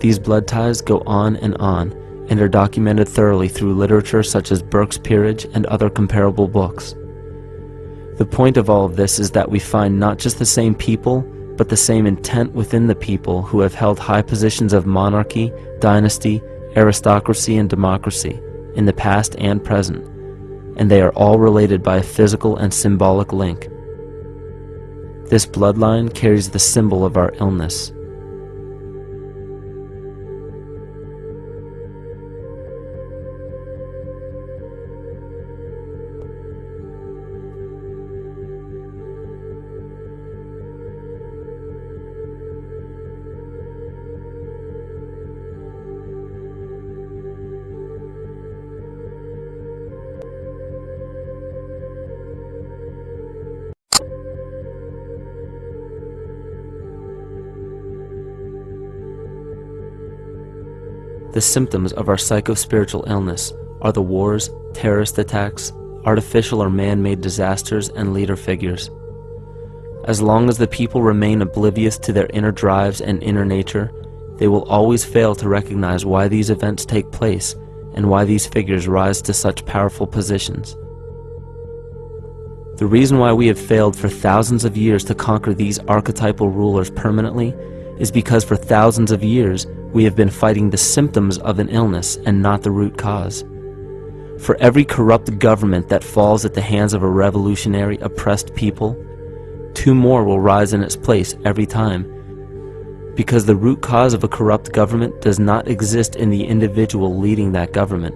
These blood ties go on and are documented thoroughly through literature such as Burke's Peerage and other comparable books. The point of all of this is that we find not just the same people, but the same intent within the people who have held high positions of monarchy, dynasty, aristocracy, and democracy in the past and present, and they are all related by a physical and symbolic link. This bloodline carries the symbol of our illness. The symptoms of our psycho-spiritual illness are the wars, terrorist attacks, artificial or man-made disasters, and leader figures. As long as the people remain oblivious to their inner drives and inner nature, they will always fail to recognize why these events take place and why these figures rise to such powerful positions. The reason why we have failed for thousands of years to conquer these archetypal rulers permanently is because for thousands of years we have been fighting the symptoms of an illness and not the root cause. For every corrupt government that falls at the hands of a revolutionary, oppressed people, 2 more will rise in its place every time. Because the root cause of a corrupt government does not exist in the individual leading that government.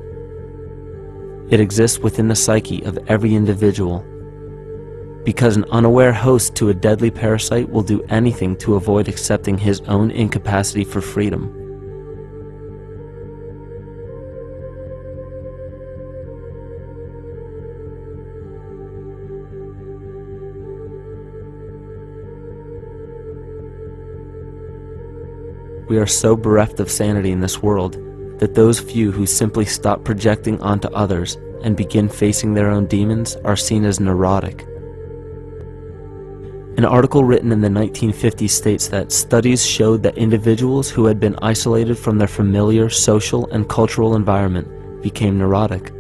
It exists within the psyche of every individual. Because an unaware host to a deadly parasite will do anything to avoid accepting his own incapacity for freedom. We are so bereft of sanity in this world that those few who simply stop projecting onto others and begin facing their own demons are seen as neurotic. An article written in the 1950s states that studies showed that individuals who had been isolated from their familiar social and cultural environment became neurotic.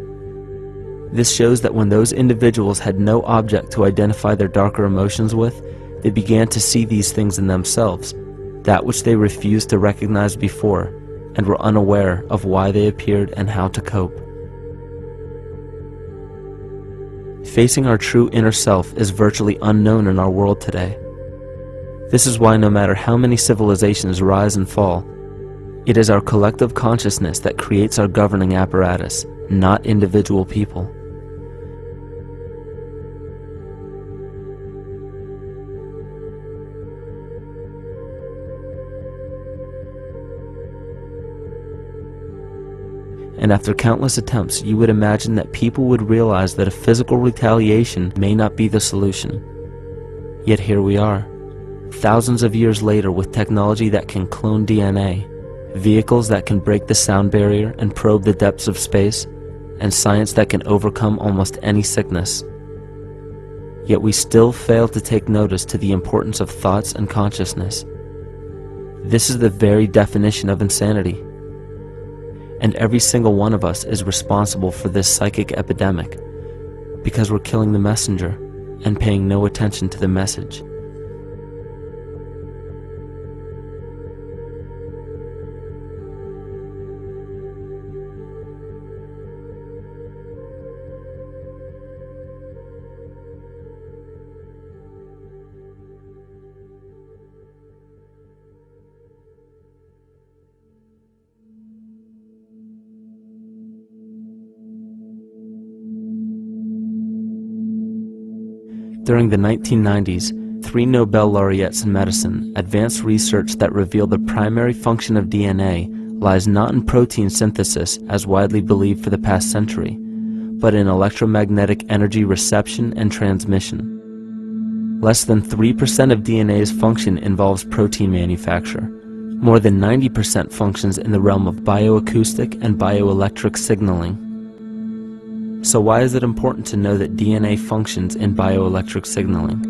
This shows that when those individuals had no object to identify their darker emotions with, they began to see these things in themselves, that which they refused to recognize before, and were unaware of why they appeared and how to cope. Facing our true inner self is virtually unknown in our world today. This is why no matter how many civilizations rise and fall, it is our collective consciousness that creates our governing apparatus, not individual people. And after countless attempts, you would imagine that people would realize that a physical retaliation may not be the solution. Yet here we are, thousands of years later, with technology that can clone DNA, vehicles that can break the sound barrier and probe the depths of space, and science that can overcome almost any sickness. Yet we still fail to take notice to the importance of thoughts and consciousness. This is the very definition of insanity. And every single one of us is responsible for this psychic epidemic, because we're killing the messenger and paying no attention to the message. During the 1990s, 3 Nobel laureates in medicine advanced research that revealed the primary function of DNA lies not in protein synthesis as widely believed for the past century, but in electromagnetic energy reception and transmission. Less than 3% of DNA's function involves protein manufacture. More than 90% functions in the realm of bioacoustic and bioelectric signaling. So why is it important to know that DNA functions in bioelectric signaling?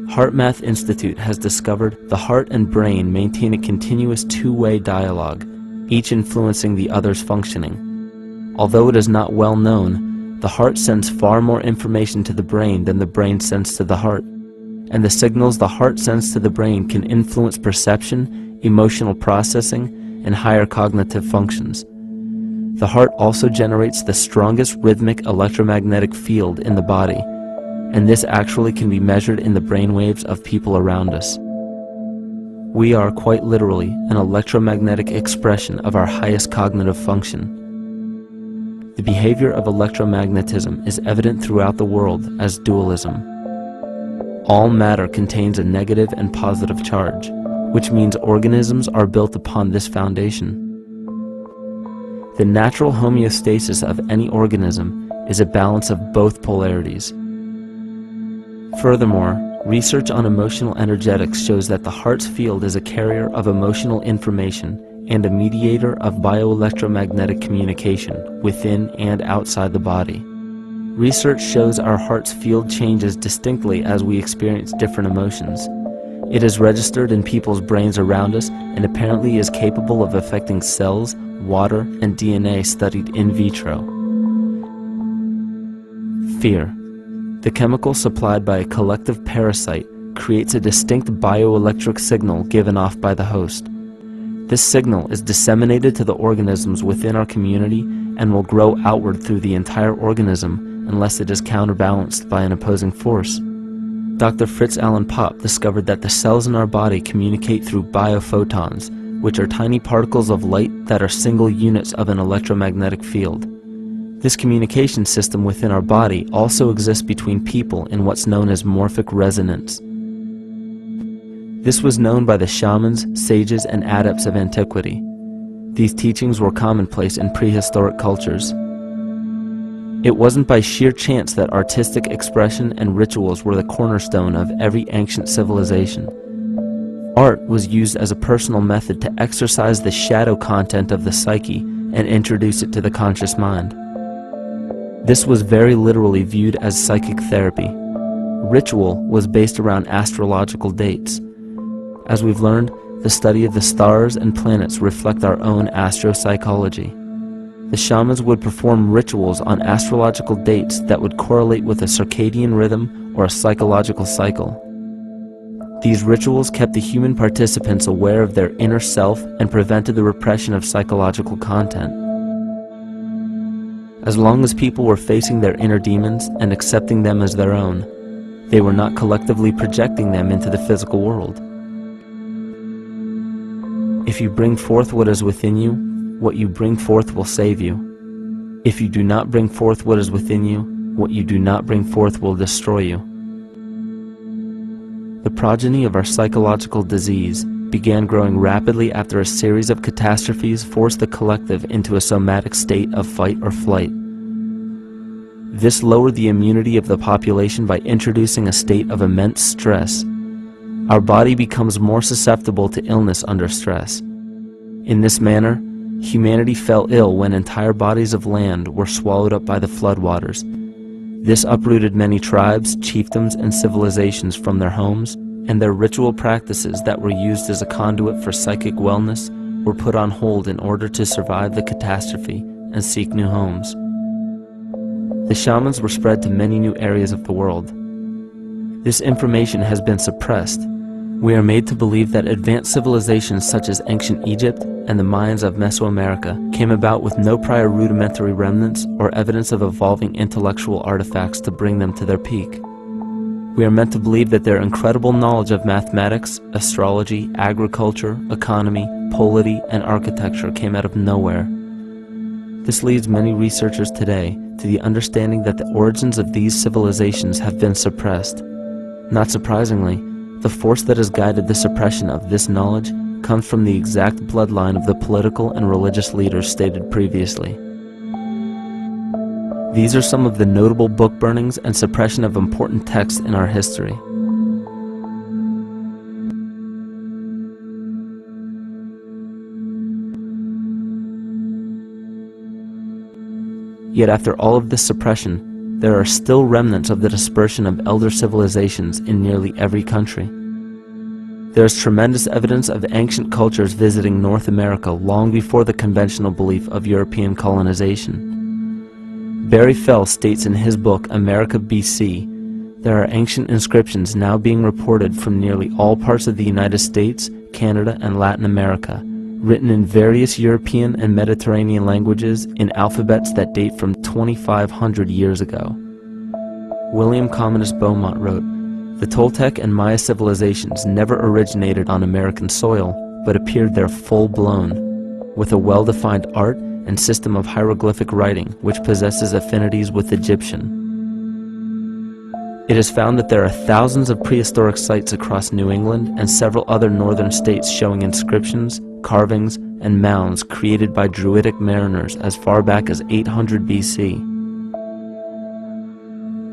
HeartMath Institute has discovered the heart and brain maintain a continuous two-way dialogue, each influencing the other's functioning. Although it is not well known, the heart sends far more information to the brain than the brain sends to the heart, and the signals the heart sends to the brain can influence perception, emotional processing, and higher cognitive functions. The heart also generates the strongest rhythmic electromagnetic field in the body, and this actually can be measured in the brainwaves of people around us. We are quite literally an electromagnetic expression of our highest cognitive function. The behavior of electromagnetism is evident throughout the world as dualism. All matter contains a negative and positive charge, which means organisms are built upon this foundation. The natural homeostasis of any organism is a balance of both polarities. Furthermore, research on emotional energetics shows that the heart's field is a carrier of emotional information and a mediator of bioelectromagnetic communication within and outside the body. Research shows our heart's field changes distinctly as we experience different emotions. It is registered in people's brains around us and apparently is capable of affecting cells, water, and DNA studied in vitro. Fear. The chemical supplied by a collective parasite creates a distinct bioelectric signal given off by the host. This signal is disseminated to the organisms within our community and will grow outward through the entire organism unless it is counterbalanced by an opposing force. Dr. Fritz Alan Popp discovered that the cells in our body communicate through biophotons, which are tiny particles of light that are single units of an electromagnetic field. This communication system within our body also exists between people in what's known as morphic resonance. This was known by the shamans, sages, and adepts of antiquity. These teachings were commonplace in prehistoric cultures. It wasn't by sheer chance that artistic expression and rituals were the cornerstone of every ancient civilization. Art was used as a personal method to exercise the shadow content of the psyche and introduce it to the conscious mind. This was very literally viewed as psychic therapy. Ritual was based around astrological dates. As we've learned, the study of the stars and planets reflect our own astropsychology. The shamans would perform rituals on astrological dates that would correlate with a circadian rhythm or a psychological cycle. These rituals kept the human participants aware of their inner self and prevented the repression of psychological content. As long as people were facing their inner demons and accepting them as their own, they were not collectively projecting them into the physical world. If you bring forth what is within you, what you bring forth will save you. If you do not bring forth what is within you, what you do not bring forth will destroy you. The progeny of our psychological disease began growing rapidly after a series of catastrophes forced the collective into a somatic state of fight or flight. This lowered the immunity of the population by introducing a state of immense stress. Our body becomes more susceptible to illness under stress. In this manner, humanity fell ill when entire bodies of land were swallowed up by the floodwaters. This uprooted many tribes, chiefdoms, and civilizations from their homes, and their ritual practices that were used as a conduit for psychic wellness were put on hold in order to survive the catastrophe and seek new homes. The shamans were spread to many new areas of the world. This information has been suppressed. We are made to believe that advanced civilizations such as ancient Egypt and the Mayans of Mesoamerica came about with no prior rudimentary remnants or evidence of evolving intellectual artifacts to bring them to their peak. We are meant to believe that their incredible knowledge of mathematics, astrology, agriculture, economy, polity, and architecture came out of nowhere. This leads many researchers today to the understanding that the origins of these civilizations have been suppressed. Not surprisingly, the force that has guided the suppression of this knowledge comes from the exact bloodline of the political and religious leaders stated previously. These are some of the notable book burnings and suppression of important texts in our history. Yet after all of this suppression, there are still remnants of the dispersion of elder civilizations in nearly every country. There is tremendous evidence of ancient cultures visiting North America long before the conventional belief of European colonization. Barry Fell states in his book America BC, there are ancient inscriptions now being reported from nearly all parts of the United States, Canada, and Latin America, written in various European and Mediterranean languages in alphabets that date from 2,500 years ago. William Commonus Beaumont wrote, "The Toltec and Maya civilizations never originated on American soil, but appeared there full-blown, with a well-defined art and system of hieroglyphic writing which possesses affinities with Egyptian. It is found that there are thousands of prehistoric sites across New England and several other northern states showing inscriptions, carvings, and mounds created by Druidic mariners as far back as 800 BC.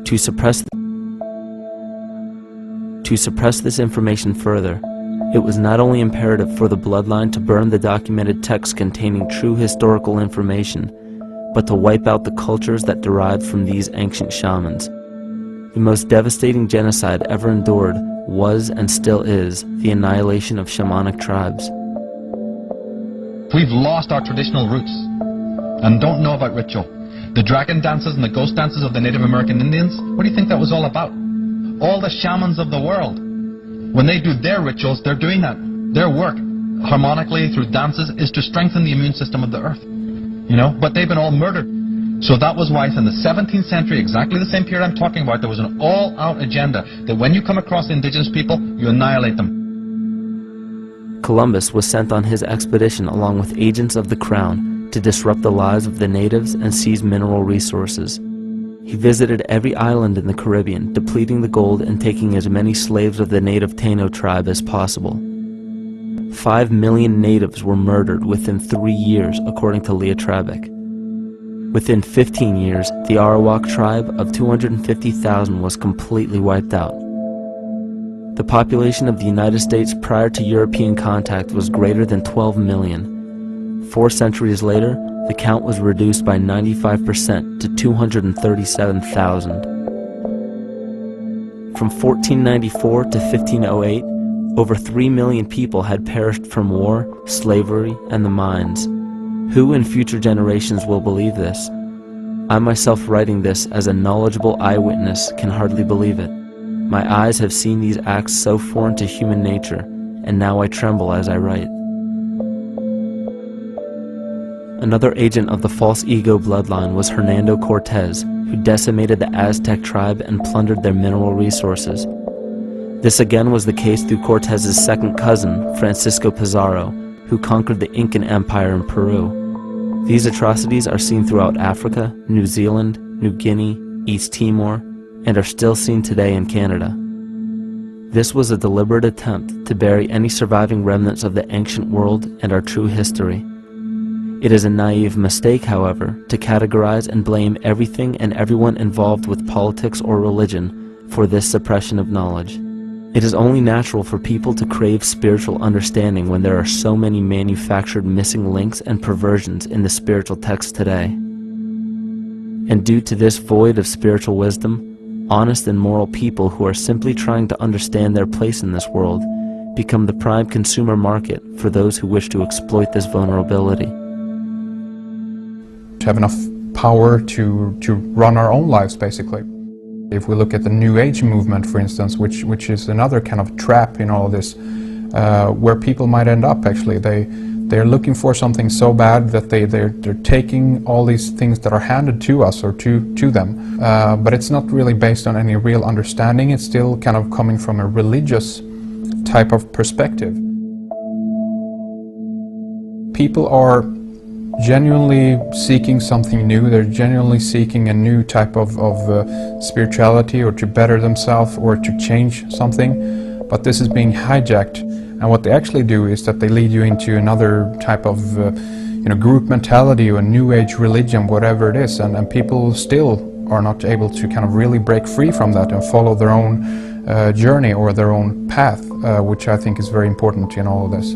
To suppress this information further, it was not only imperative for the bloodline to burn the documented texts containing true historical information, but to wipe out the cultures that derived from these ancient shamans. The most devastating genocide ever endured was and still is the annihilation of shamanic tribes. We've lost our traditional roots and don't know about ritual. The dragon dances and the ghost dances of the Native American Indians, what do you think that was all about? All the shamans of the world, when they do their rituals, they're doing that. Their work, harmonically through dances, is to strengthen the immune system of the earth. You know, but they've been all murdered. So that was why in the 17th century, exactly the same period I'm talking about, there was an all-out agenda that when you come across indigenous people, you annihilate them. Columbus was sent on his expedition along with agents of the crown to disrupt the lives of the natives and seize mineral resources. He visited every island in the Caribbean, depleting the gold and taking as many slaves of the native Taino tribe as possible. 5 million natives were murdered within 3 years, according to Leah Trabeck. Within 15 years, the Arawak tribe of 250,000 was completely wiped out. The population of the United States prior to European contact was greater than 12 million. 4 centuries later, the count was reduced by 95% to 237,000. From 1494 to 1508, over 3 million people had perished from war, slavery, and the mines. Who in future generations will believe this? I myself, writing this as a knowledgeable eyewitness, can hardly believe it. My eyes have seen these acts so foreign to human nature, and now I tremble as I write. Another agent of the false ego bloodline was Hernando Cortez, who decimated the Aztec tribe and plundered their mineral resources. This again was the case through Cortez's second cousin, Francisco Pizarro, who conquered the Incan Empire in Peru. These atrocities are seen throughout Africa, New Zealand, New Guinea, East Timor, and are still seen today in Canada. This was a deliberate attempt to bury any surviving remnants of the ancient world and our true history. It is a naive mistake, however, to categorize and blame everything and everyone involved with politics or religion for this suppression of knowledge. It is only natural for people to crave spiritual understanding when there are so many manufactured missing links and perversions in the spiritual text today. And due to this void of spiritual wisdom, honest and moral people who are simply trying to understand their place in this world become the prime consumer market for those who wish to exploit this vulnerability. To have enough power to run our own lives, basically. If we look at the New Age movement, for instance, which is another kind of trap in all this, where people might end up actually. They're looking for something so bad that they're taking all these things that are handed to us or to them, but it's not really based on any real understanding. It's still kind of coming from a religious type of perspective. People are genuinely seeking something new. They're genuinely seeking a new type of spirituality, or to better themselves, or to change something. But this is being hijacked, and what they actually do is that they lead you into another type of group mentality or a new age religion, whatever it is, and people still are not able to kind of really break free from that and follow their own journey or their own path, which I think is very important in all of this.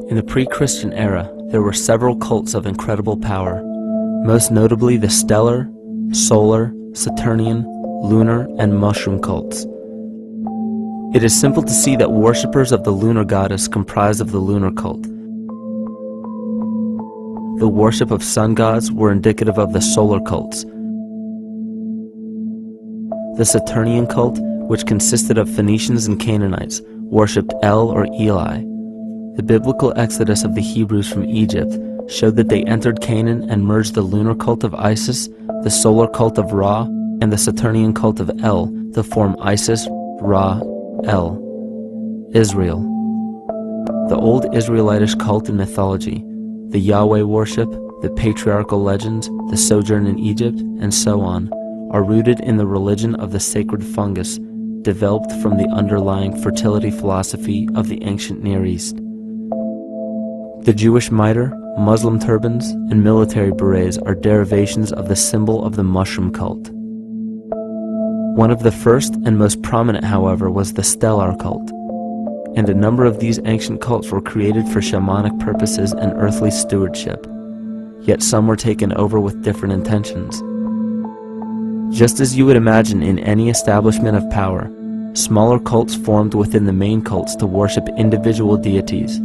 In the pre-Christian era, there were several cults of incredible power, most notably the stellar, solar, Saturnian, lunar, and mushroom cults. It is simple to see that worshippers of the lunar goddess comprised of the lunar cult. The worship of sun gods were indicative of the solar cults. The Saturnian cult, which consisted of Phoenicians and Canaanites, worshipped El or Eli. The biblical exodus of the Hebrews from Egypt showed that they entered Canaan and merged the lunar cult of Isis, the solar cult of Ra, and the Saturnian cult of El to form Isis, Ra, El. Israel. The old Israelitish cult and mythology, the Yahweh worship, the patriarchal legends, the sojourn in Egypt, and so on, are rooted in the religion of the sacred fungus, developed from the underlying fertility philosophy of the ancient Near East. The Jewish mitre, Muslim turbans, and military berets are derivations of the symbol of the mushroom cult. One of the first and most prominent, however, was the stellar cult, and a number of these ancient cults were created for shamanic purposes and earthly stewardship, yet some were taken over with different intentions. Just as you would imagine in any establishment of power, smaller cults formed within the main cults to worship individual deities.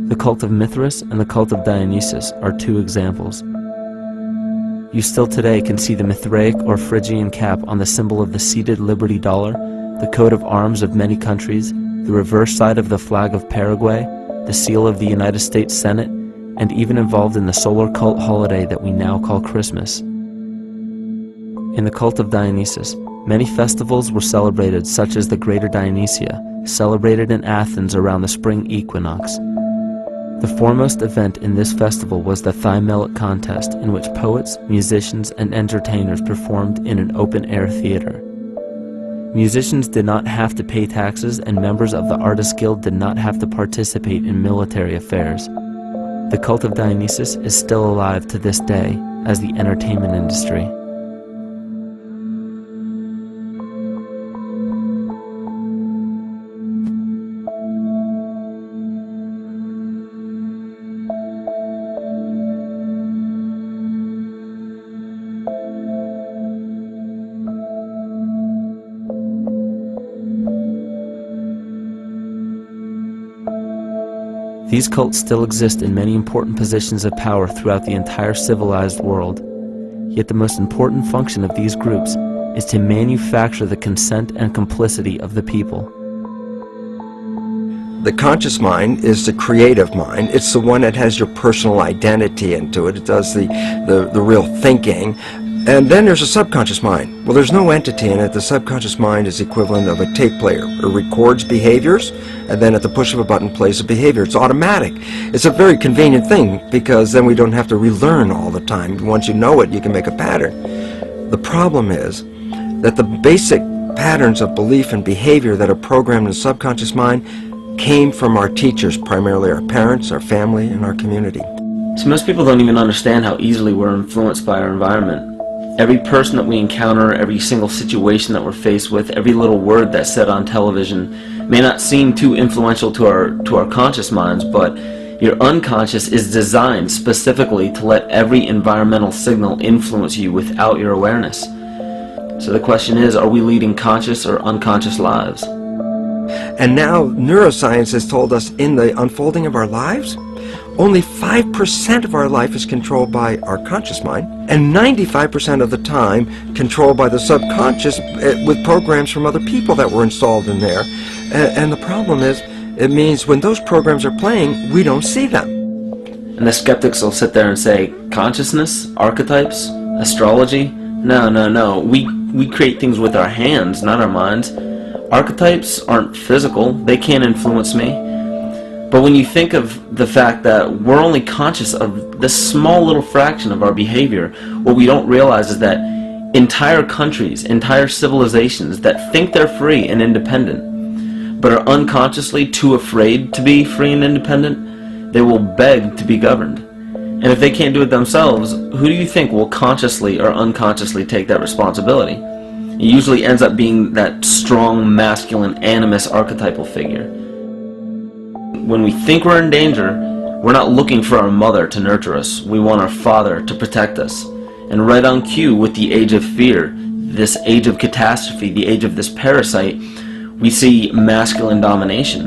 The cult of Mithras and the cult of Dionysus are two examples. You still today can see the Mithraic or Phrygian cap on the symbol of the seated Liberty Dollar, the coat of arms of many countries, the reverse side of the flag of Paraguay, the seal of the United States Senate, and even involved in the solar cult holiday that we now call Christmas. In the cult of Dionysus, many festivals were celebrated, such as the Greater Dionysia, celebrated in Athens around the spring equinox. The foremost event in this festival was the Thymelic contest, in which poets, musicians, and entertainers performed in an open-air theater. Musicians did not have to pay taxes, and members of the Artists Guild did not have to participate in military affairs. The cult of Dionysus is still alive to this day as the entertainment industry. These cults still exist in many important positions of power throughout the entire civilized world. Yet the most important function of these groups is to manufacture the consent and complicity of the people. The conscious mind is the creative mind. It's the one that has your personal identity into it. It does the real thinking. And then there's a subconscious mind. Well, there's no entity in it. The subconscious mind is the equivalent of a tape player. It records behaviors, and then at the push of a button plays a behavior. It's automatic. It's a very convenient thing, because then we don't have to relearn all the time. Once you know it, you can make a pattern. The problem is that the basic patterns of belief and behavior that are programmed in the subconscious mind came from our teachers, primarily our parents, our family, and our community. So most people don't even understand how easily we're influenced by our environment. Every person that we encounter, every single situation that we're faced with, every little word that's said on television may not seem too influential to our conscious minds, but your unconscious is designed specifically to let every environmental signal influence you without your awareness. So the question is, are we leading conscious or unconscious lives? And now neuroscience has told us in the unfolding of our lives, only 5% of our life is controlled by our conscious mind, and 95% of the time controlled by the subconscious with programs from other people that were installed in there. And the problem is, it means when those programs are playing, we don't see them. And the skeptics will sit there and say, consciousness? Archetypes? Astrology? No, no, no. We create things with our hands, not our minds. Archetypes aren't physical. They can't influence me. But when you think of the fact that we're only conscious of this small little fraction of our behavior, what we don't realize is that entire countries, entire civilizations that think they're free and independent, but are unconsciously too afraid to be free and independent, they will beg to be governed. And if they can't do it themselves, who do you think will consciously or unconsciously take that responsibility? It usually ends up being that strong, masculine, animus archetypal figure. When we think we're in danger, we're not looking for our mother to nurture us. We want our father to protect us. And right on cue with the age of fear, this age of catastrophe, the age of this parasite, we see masculine domination.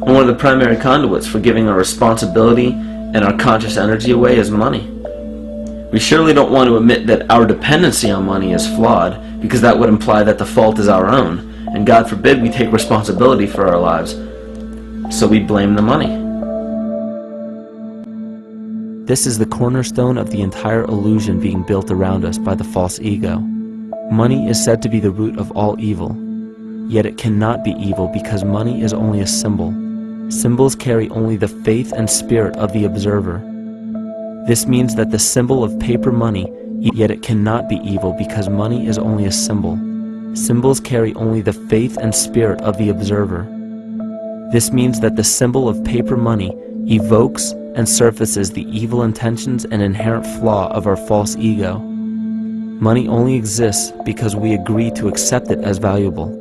And one of the primary conduits for giving our responsibility and our conscious energy away is money. We surely don't want to admit that our dependency on money is flawed, because that would imply that the fault is our own. And God forbid we take responsibility for our lives, so we blame the money. This is the cornerstone of the entire illusion being built around us by the false ego. Money is said to be the root of all evil, yet it cannot be evil because money is only a symbol. Symbols carry only the faith and spirit of the observer. This means that the symbol of paper money, yet it cannot be evil because money is only a symbol. Symbols carry only the faith and spirit of the observer. This means that the symbol of paper money evokes and surfaces the evil intentions and inherent flaw of our false ego. Money only exists because we agree to accept it as valuable.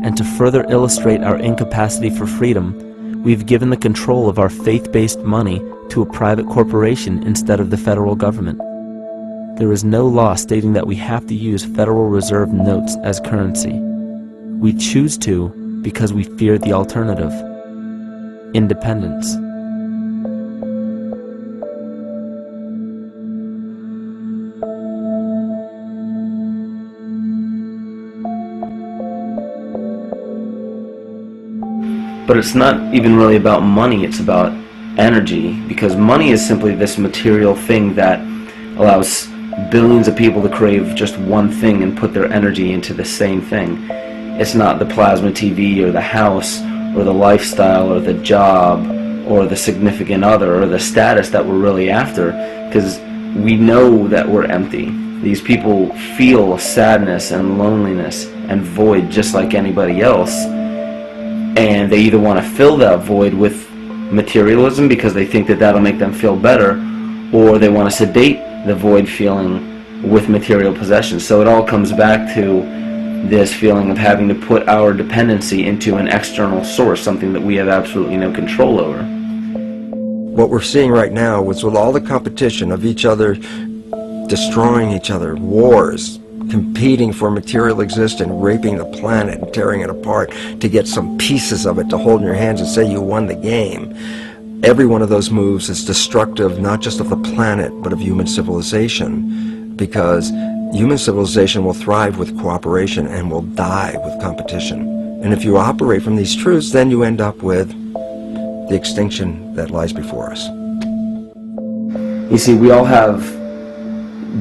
And to further illustrate our incapacity for freedom, we've given the control of our faith-based money to a private corporation instead of the federal government. There is no law stating that we have to use Federal Reserve notes as currency. We choose to because we fear the alternative: independence. But it's not even really about money, it's about energy, because money is simply this material thing that allows billions of people to crave just one thing and put their energy into the same thing. It's not the plasma TV or the house or the lifestyle or the job or the significant other or the status that we're really after, because we know that we're empty. These people feel sadness and loneliness and void just like anybody else, and they either want to fill that void with materialism because they think that that'll make them feel better, or they want to sedate the void feeling with material possessions. So it all comes back to this feeling of having to put our dependency into an external source, something that we have absolutely no control over. What we're seeing right now is with all the competition of each other destroying each other, wars, competing for material existence, raping the planet and tearing it apart to get some pieces of it to hold in your hands and say you won the game. Every one of those moves is destructive not just of the planet but of human civilization, because human civilization will thrive with cooperation and will die with competition. And if you operate from these truths, then you end up with the extinction that lies before us. You see, we all have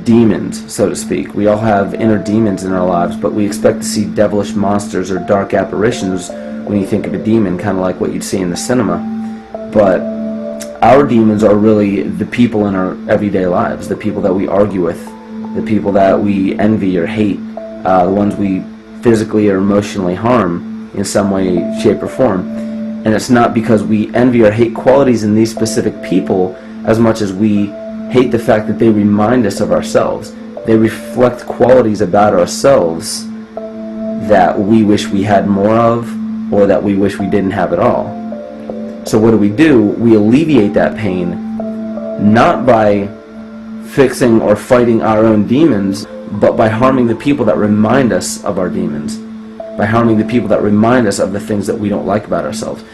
demons, so to speak. We all have inner demons in our lives, but we expect to see devilish monsters or dark apparitions when you think of a demon, kind of like what you'd see in the cinema. But our demons are really the people in our everyday lives, the people that we argue with, the people that we envy or hate, the ones we physically or emotionally harm in some way, shape, or form. And it's not because we envy or hate qualities in these specific people as much as we hate the fact that they remind us of ourselves. They reflect qualities about ourselves that we wish we had more of, or that we wish we didn't have at all. So what do? We alleviate that pain not by fixing or fighting our own demons, but by harming the people that remind us of our demons, by harming the people that remind us of the things that we don't like about ourselves.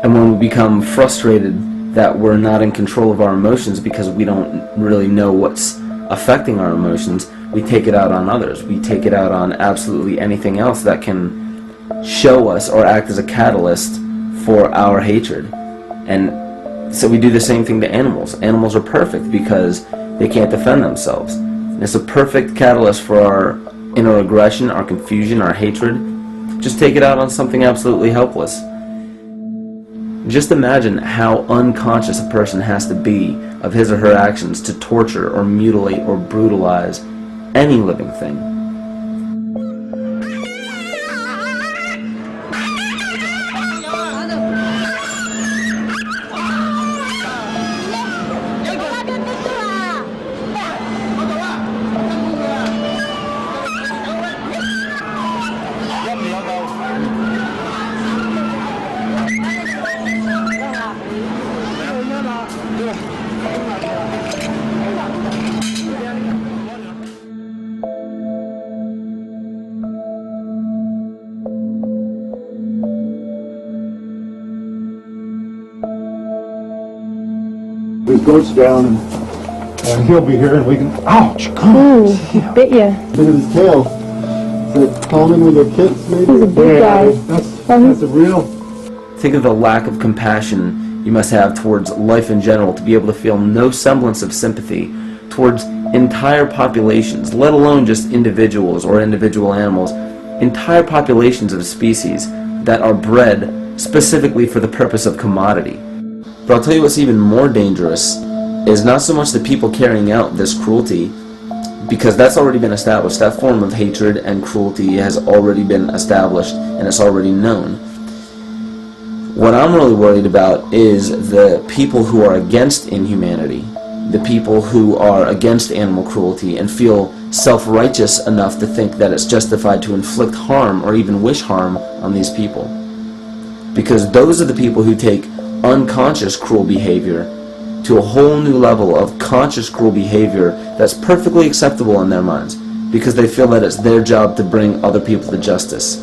And when we become frustrated that we're not in control of our emotions because we don't really know what's affecting our emotions, we take it out on others. We take it out on absolutely anything else that can show us or act as a catalyst for our hatred. And so we do the same thing to animals. Animals are perfect because they can't defend themselves. And it's a perfect catalyst for our inner aggression, our confusion, our hatred. Just take it out on something absolutely helpless. Just imagine how unconscious a person has to be of his or her actions to torture or mutilate or brutalize any living thing. His goat's down, and he'll be here, and we can. Ouch! Ooh, he bit you. Look at his tail. Is it calming with your kids, maybe? He's a big guy. That's a real. Think of the lack of compassion you must have towards life in general to be able to feel no semblance of sympathy towards entire populations, let alone just individuals or individual animals, entire populations of species that are bred specifically for the purpose of commodity. But I'll tell you what's even more dangerous is not so much the people carrying out this cruelty, because that's already been established. That form of hatred and cruelty has already been established and it's already known. What I'm really worried about is the people who are against inhumanity, the people who are against animal cruelty and feel self-righteous enough to think that it's justified to inflict harm or even wish harm on these people. Because those are the people who take unconscious cruel behavior to a whole new level of conscious cruel behavior that's perfectly acceptable in their minds, because they feel that it's their job to bring other people to justice,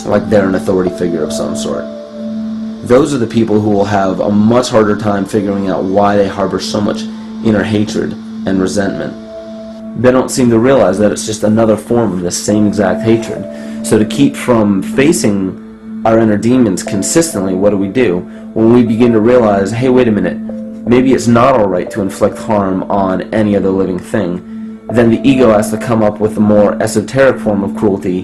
like they're an authority figure of some sort. Those are the people who will have a much harder time figuring out why they harbor so much inner hatred and resentment. They don't seem to realize that it's just another form of the same exact hatred. So to keep from facing our inner demons consistently, what do? When we begin to realize, hey, wait a minute, maybe it's not alright to inflict harm on any other living thing, then the ego has to come up with a more esoteric form of cruelty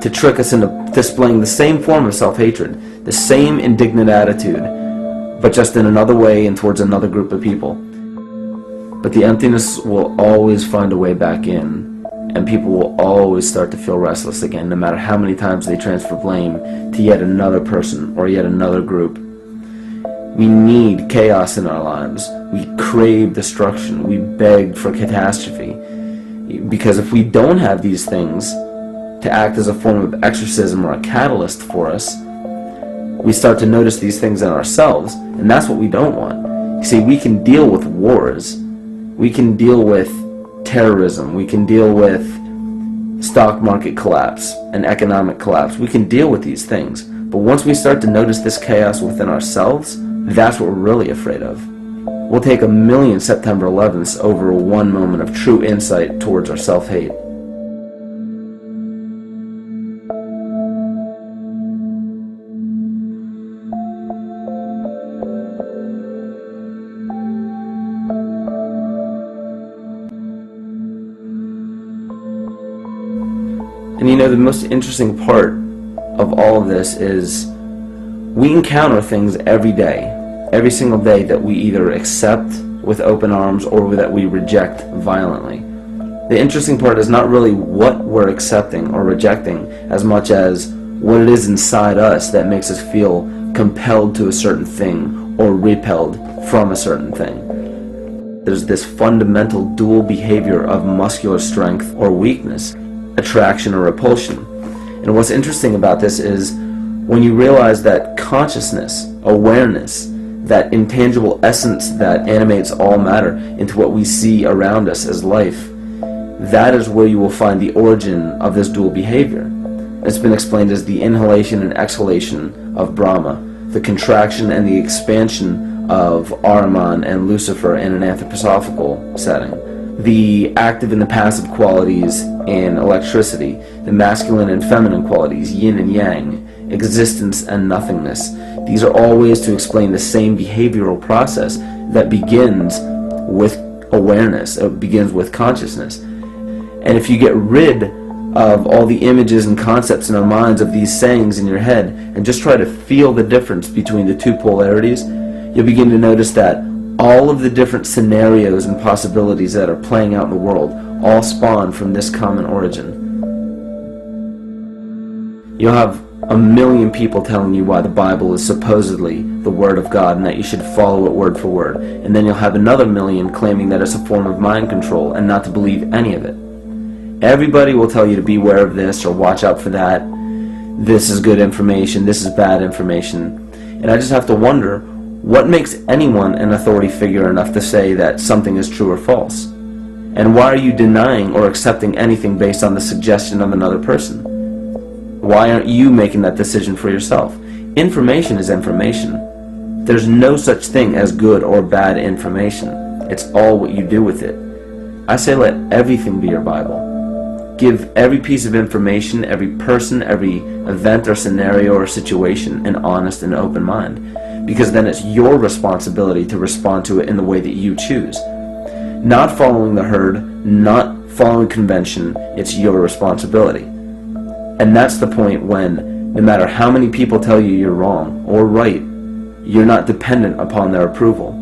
to trick us into displaying the same form of self-hatred, the same indignant attitude, but just in another way and towards another group of people. But the emptiness will always find a way back in, and people will always start to feel restless again, no matter how many times they transfer blame to yet another person or yet another group. We need chaos in our lives. We crave destruction. We beg for catastrophe. Because if we don't have these things to act as a form of exorcism or a catalyst for us, we start to notice these things in ourselves, and that's what we don't want. You see, we can deal with wars. We can deal with terrorism. We can deal with stock market collapse and economic collapse. We can deal with these things. But once we start to notice this chaos within ourselves, that's what we're really afraid of. We'll take 1,000,000 September 11ths over one moment of true insight towards our self-hate. And you know, the most interesting part of all of this is we encounter things every day, every single day, that we either accept with open arms or that we reject violently. The interesting part is not really what we're accepting or rejecting as much as what it is inside us that makes us feel compelled to a certain thing or repelled from a certain thing. There's this fundamental dual behavior of muscular strength or weakness, attraction or repulsion. And what's interesting about this is when you realize that consciousness, awareness, that intangible essence that animates all matter into what we see around us as life, that is where you will find the origin of this dual behavior. It's been explained as the inhalation and exhalation of Brahma, the contraction and the expansion of Ahriman and Lucifer in an anthroposophical setting, the active and the passive qualities in electricity, the masculine and feminine qualities, yin and yang, existence, and nothingness. These are all ways to explain the same behavioral process that begins with awareness, it begins with consciousness. And if you get rid of all the images and concepts in our minds of these sayings in your head and just try to feel the difference between the two polarities, you'll begin to notice that all of the different scenarios and possibilities that are playing out in the world all spawn from this common origin. You'll have a million people telling you why the Bible is supposedly the Word of God and that you should follow it word for word. And then you'll have another million claiming that it's a form of mind control and not to believe any of it. Everybody will tell you to beware of this or watch out for that. This is good information, this is bad information. And I just have to wonder, what makes anyone an authority figure enough to say that something is true or false? And why are you denying or accepting anything based on the suggestion of another person? Why aren't you making that decision for yourself? Information is information. There's no such thing as good or bad information. It's all what you do with it. I say let everything be your Bible. Give every piece of information, every person, every event or scenario or situation an honest and open mind. Because then it's your responsibility to respond to it in the way that you choose. Not following the herd, not following convention, it's your responsibility. And that's the point when, no matter how many people tell you you're wrong or right, you're not dependent upon their approval.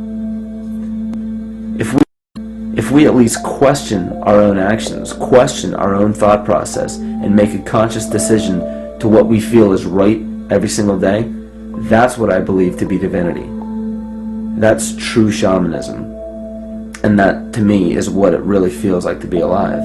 If we at least question our own actions, question our own thought process, and make a conscious decision to what we feel is right every single day, that's what I believe to be divinity. That's true shamanism. And that, to me, is what it really feels like to be alive.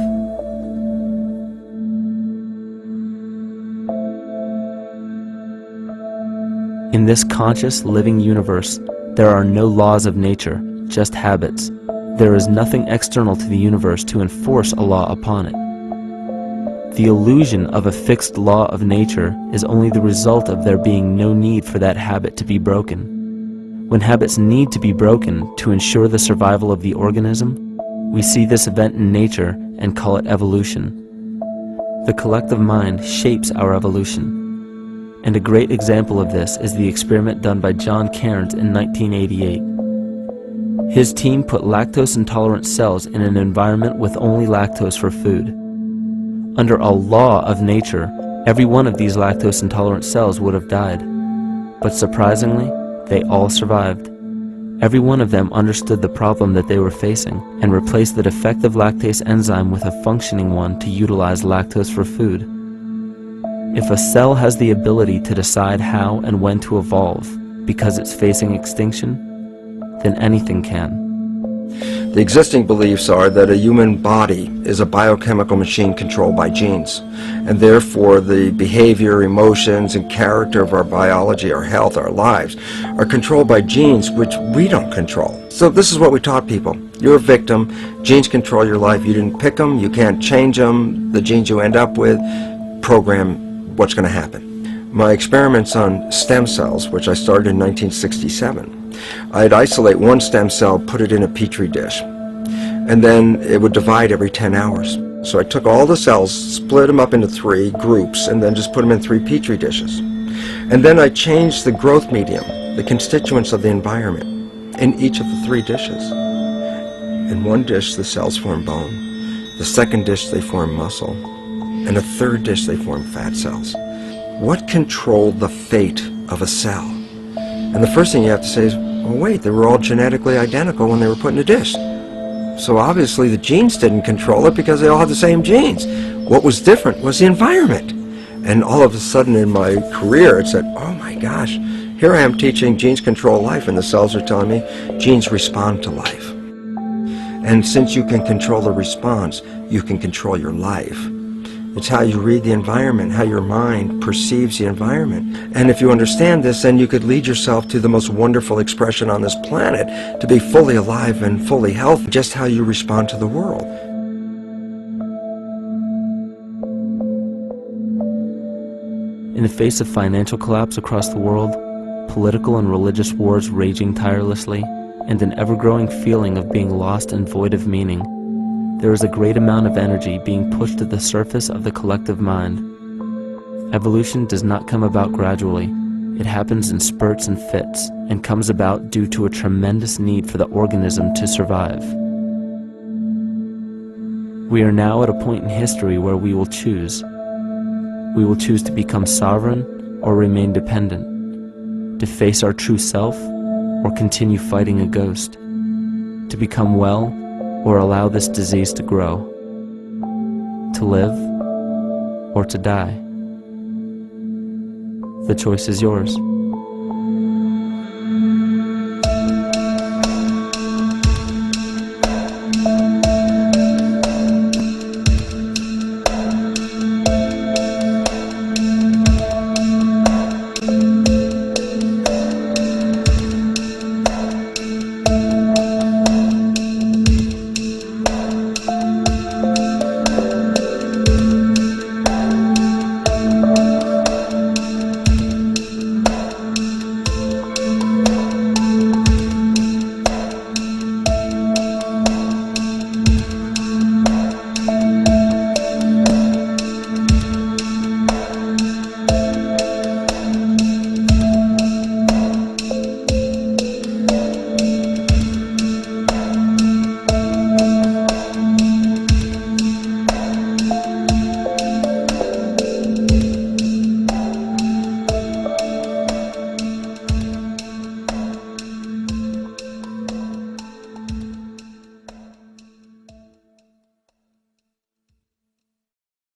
In this conscious, living universe, there are no laws of nature, just habits. There is nothing external to the universe to enforce a law upon it. The illusion of a fixed law of nature is only the result of there being no need for that habit to be broken. When habits need to be broken to ensure the survival of the organism, we see this event in nature and call it evolution. The collective mind shapes our evolution. And a great example of this is the experiment done by John Cairns in 1988. His team put lactose-intolerant cells in an environment with only lactose for food. Under a law of nature, every one of these lactose-intolerant cells would have died. But surprisingly, they all survived. Every one of them understood the problem that they were facing and replaced the defective lactase enzyme with a functioning one to utilize lactose for food. If a cell has the ability to decide how and when to evolve because it's facing extinction, then anything can. The existing beliefs are that a human body is a biochemical machine controlled by genes, and therefore the behavior, emotions, and character of our biology, our health, our lives, are controlled by genes which we don't control. So this is what we taught people. You're a victim. Genes control your life. You didn't pick them. You can't change them. The genes you end up with program what's going to happen. My experiments on stem cells, which I started in 1967, I'd isolate one stem cell, put it in a petri dish, and then it would divide every 10 hours. So I took all the cells, split them up into 3 groups, and then just put them in 3 petri dishes. And then I changed the growth medium, the constituents of the environment, in each of the 3 dishes. In one dish, the cells form bone. The second dish, they form muscle. In a third dish, they form fat cells. What controlled the fate of a cell? And the first thing you have to say is, well, wait, they were all genetically identical when they were put in a dish. So obviously the genes didn't control it because they all had the same genes. What was different was the environment. And all of a sudden in my career it said, oh my gosh, here I am teaching genes control life, and the cells are telling me genes respond to life. And since you can control the response, you can control your life. It's how you read the environment, how your mind perceives the environment. And if you understand this, then you could lead yourself to the most wonderful expression on this planet, to be fully alive and fully healthy, just how you respond to the world. In the face of financial collapse across the world, political and religious wars raging tirelessly, and an ever-growing feeling of being lost and void of meaning, there is a great amount of energy being pushed to the surface of the collective mind. Evolution does not come about gradually. It happens in spurts and fits, and comes about due to a tremendous need for the organism to survive. We are now at a point in history where we will choose. We will choose to become sovereign or remain dependent, to face our true self or continue fighting a ghost, to become well or allow this disease to grow, to live or to die. The choice is yours.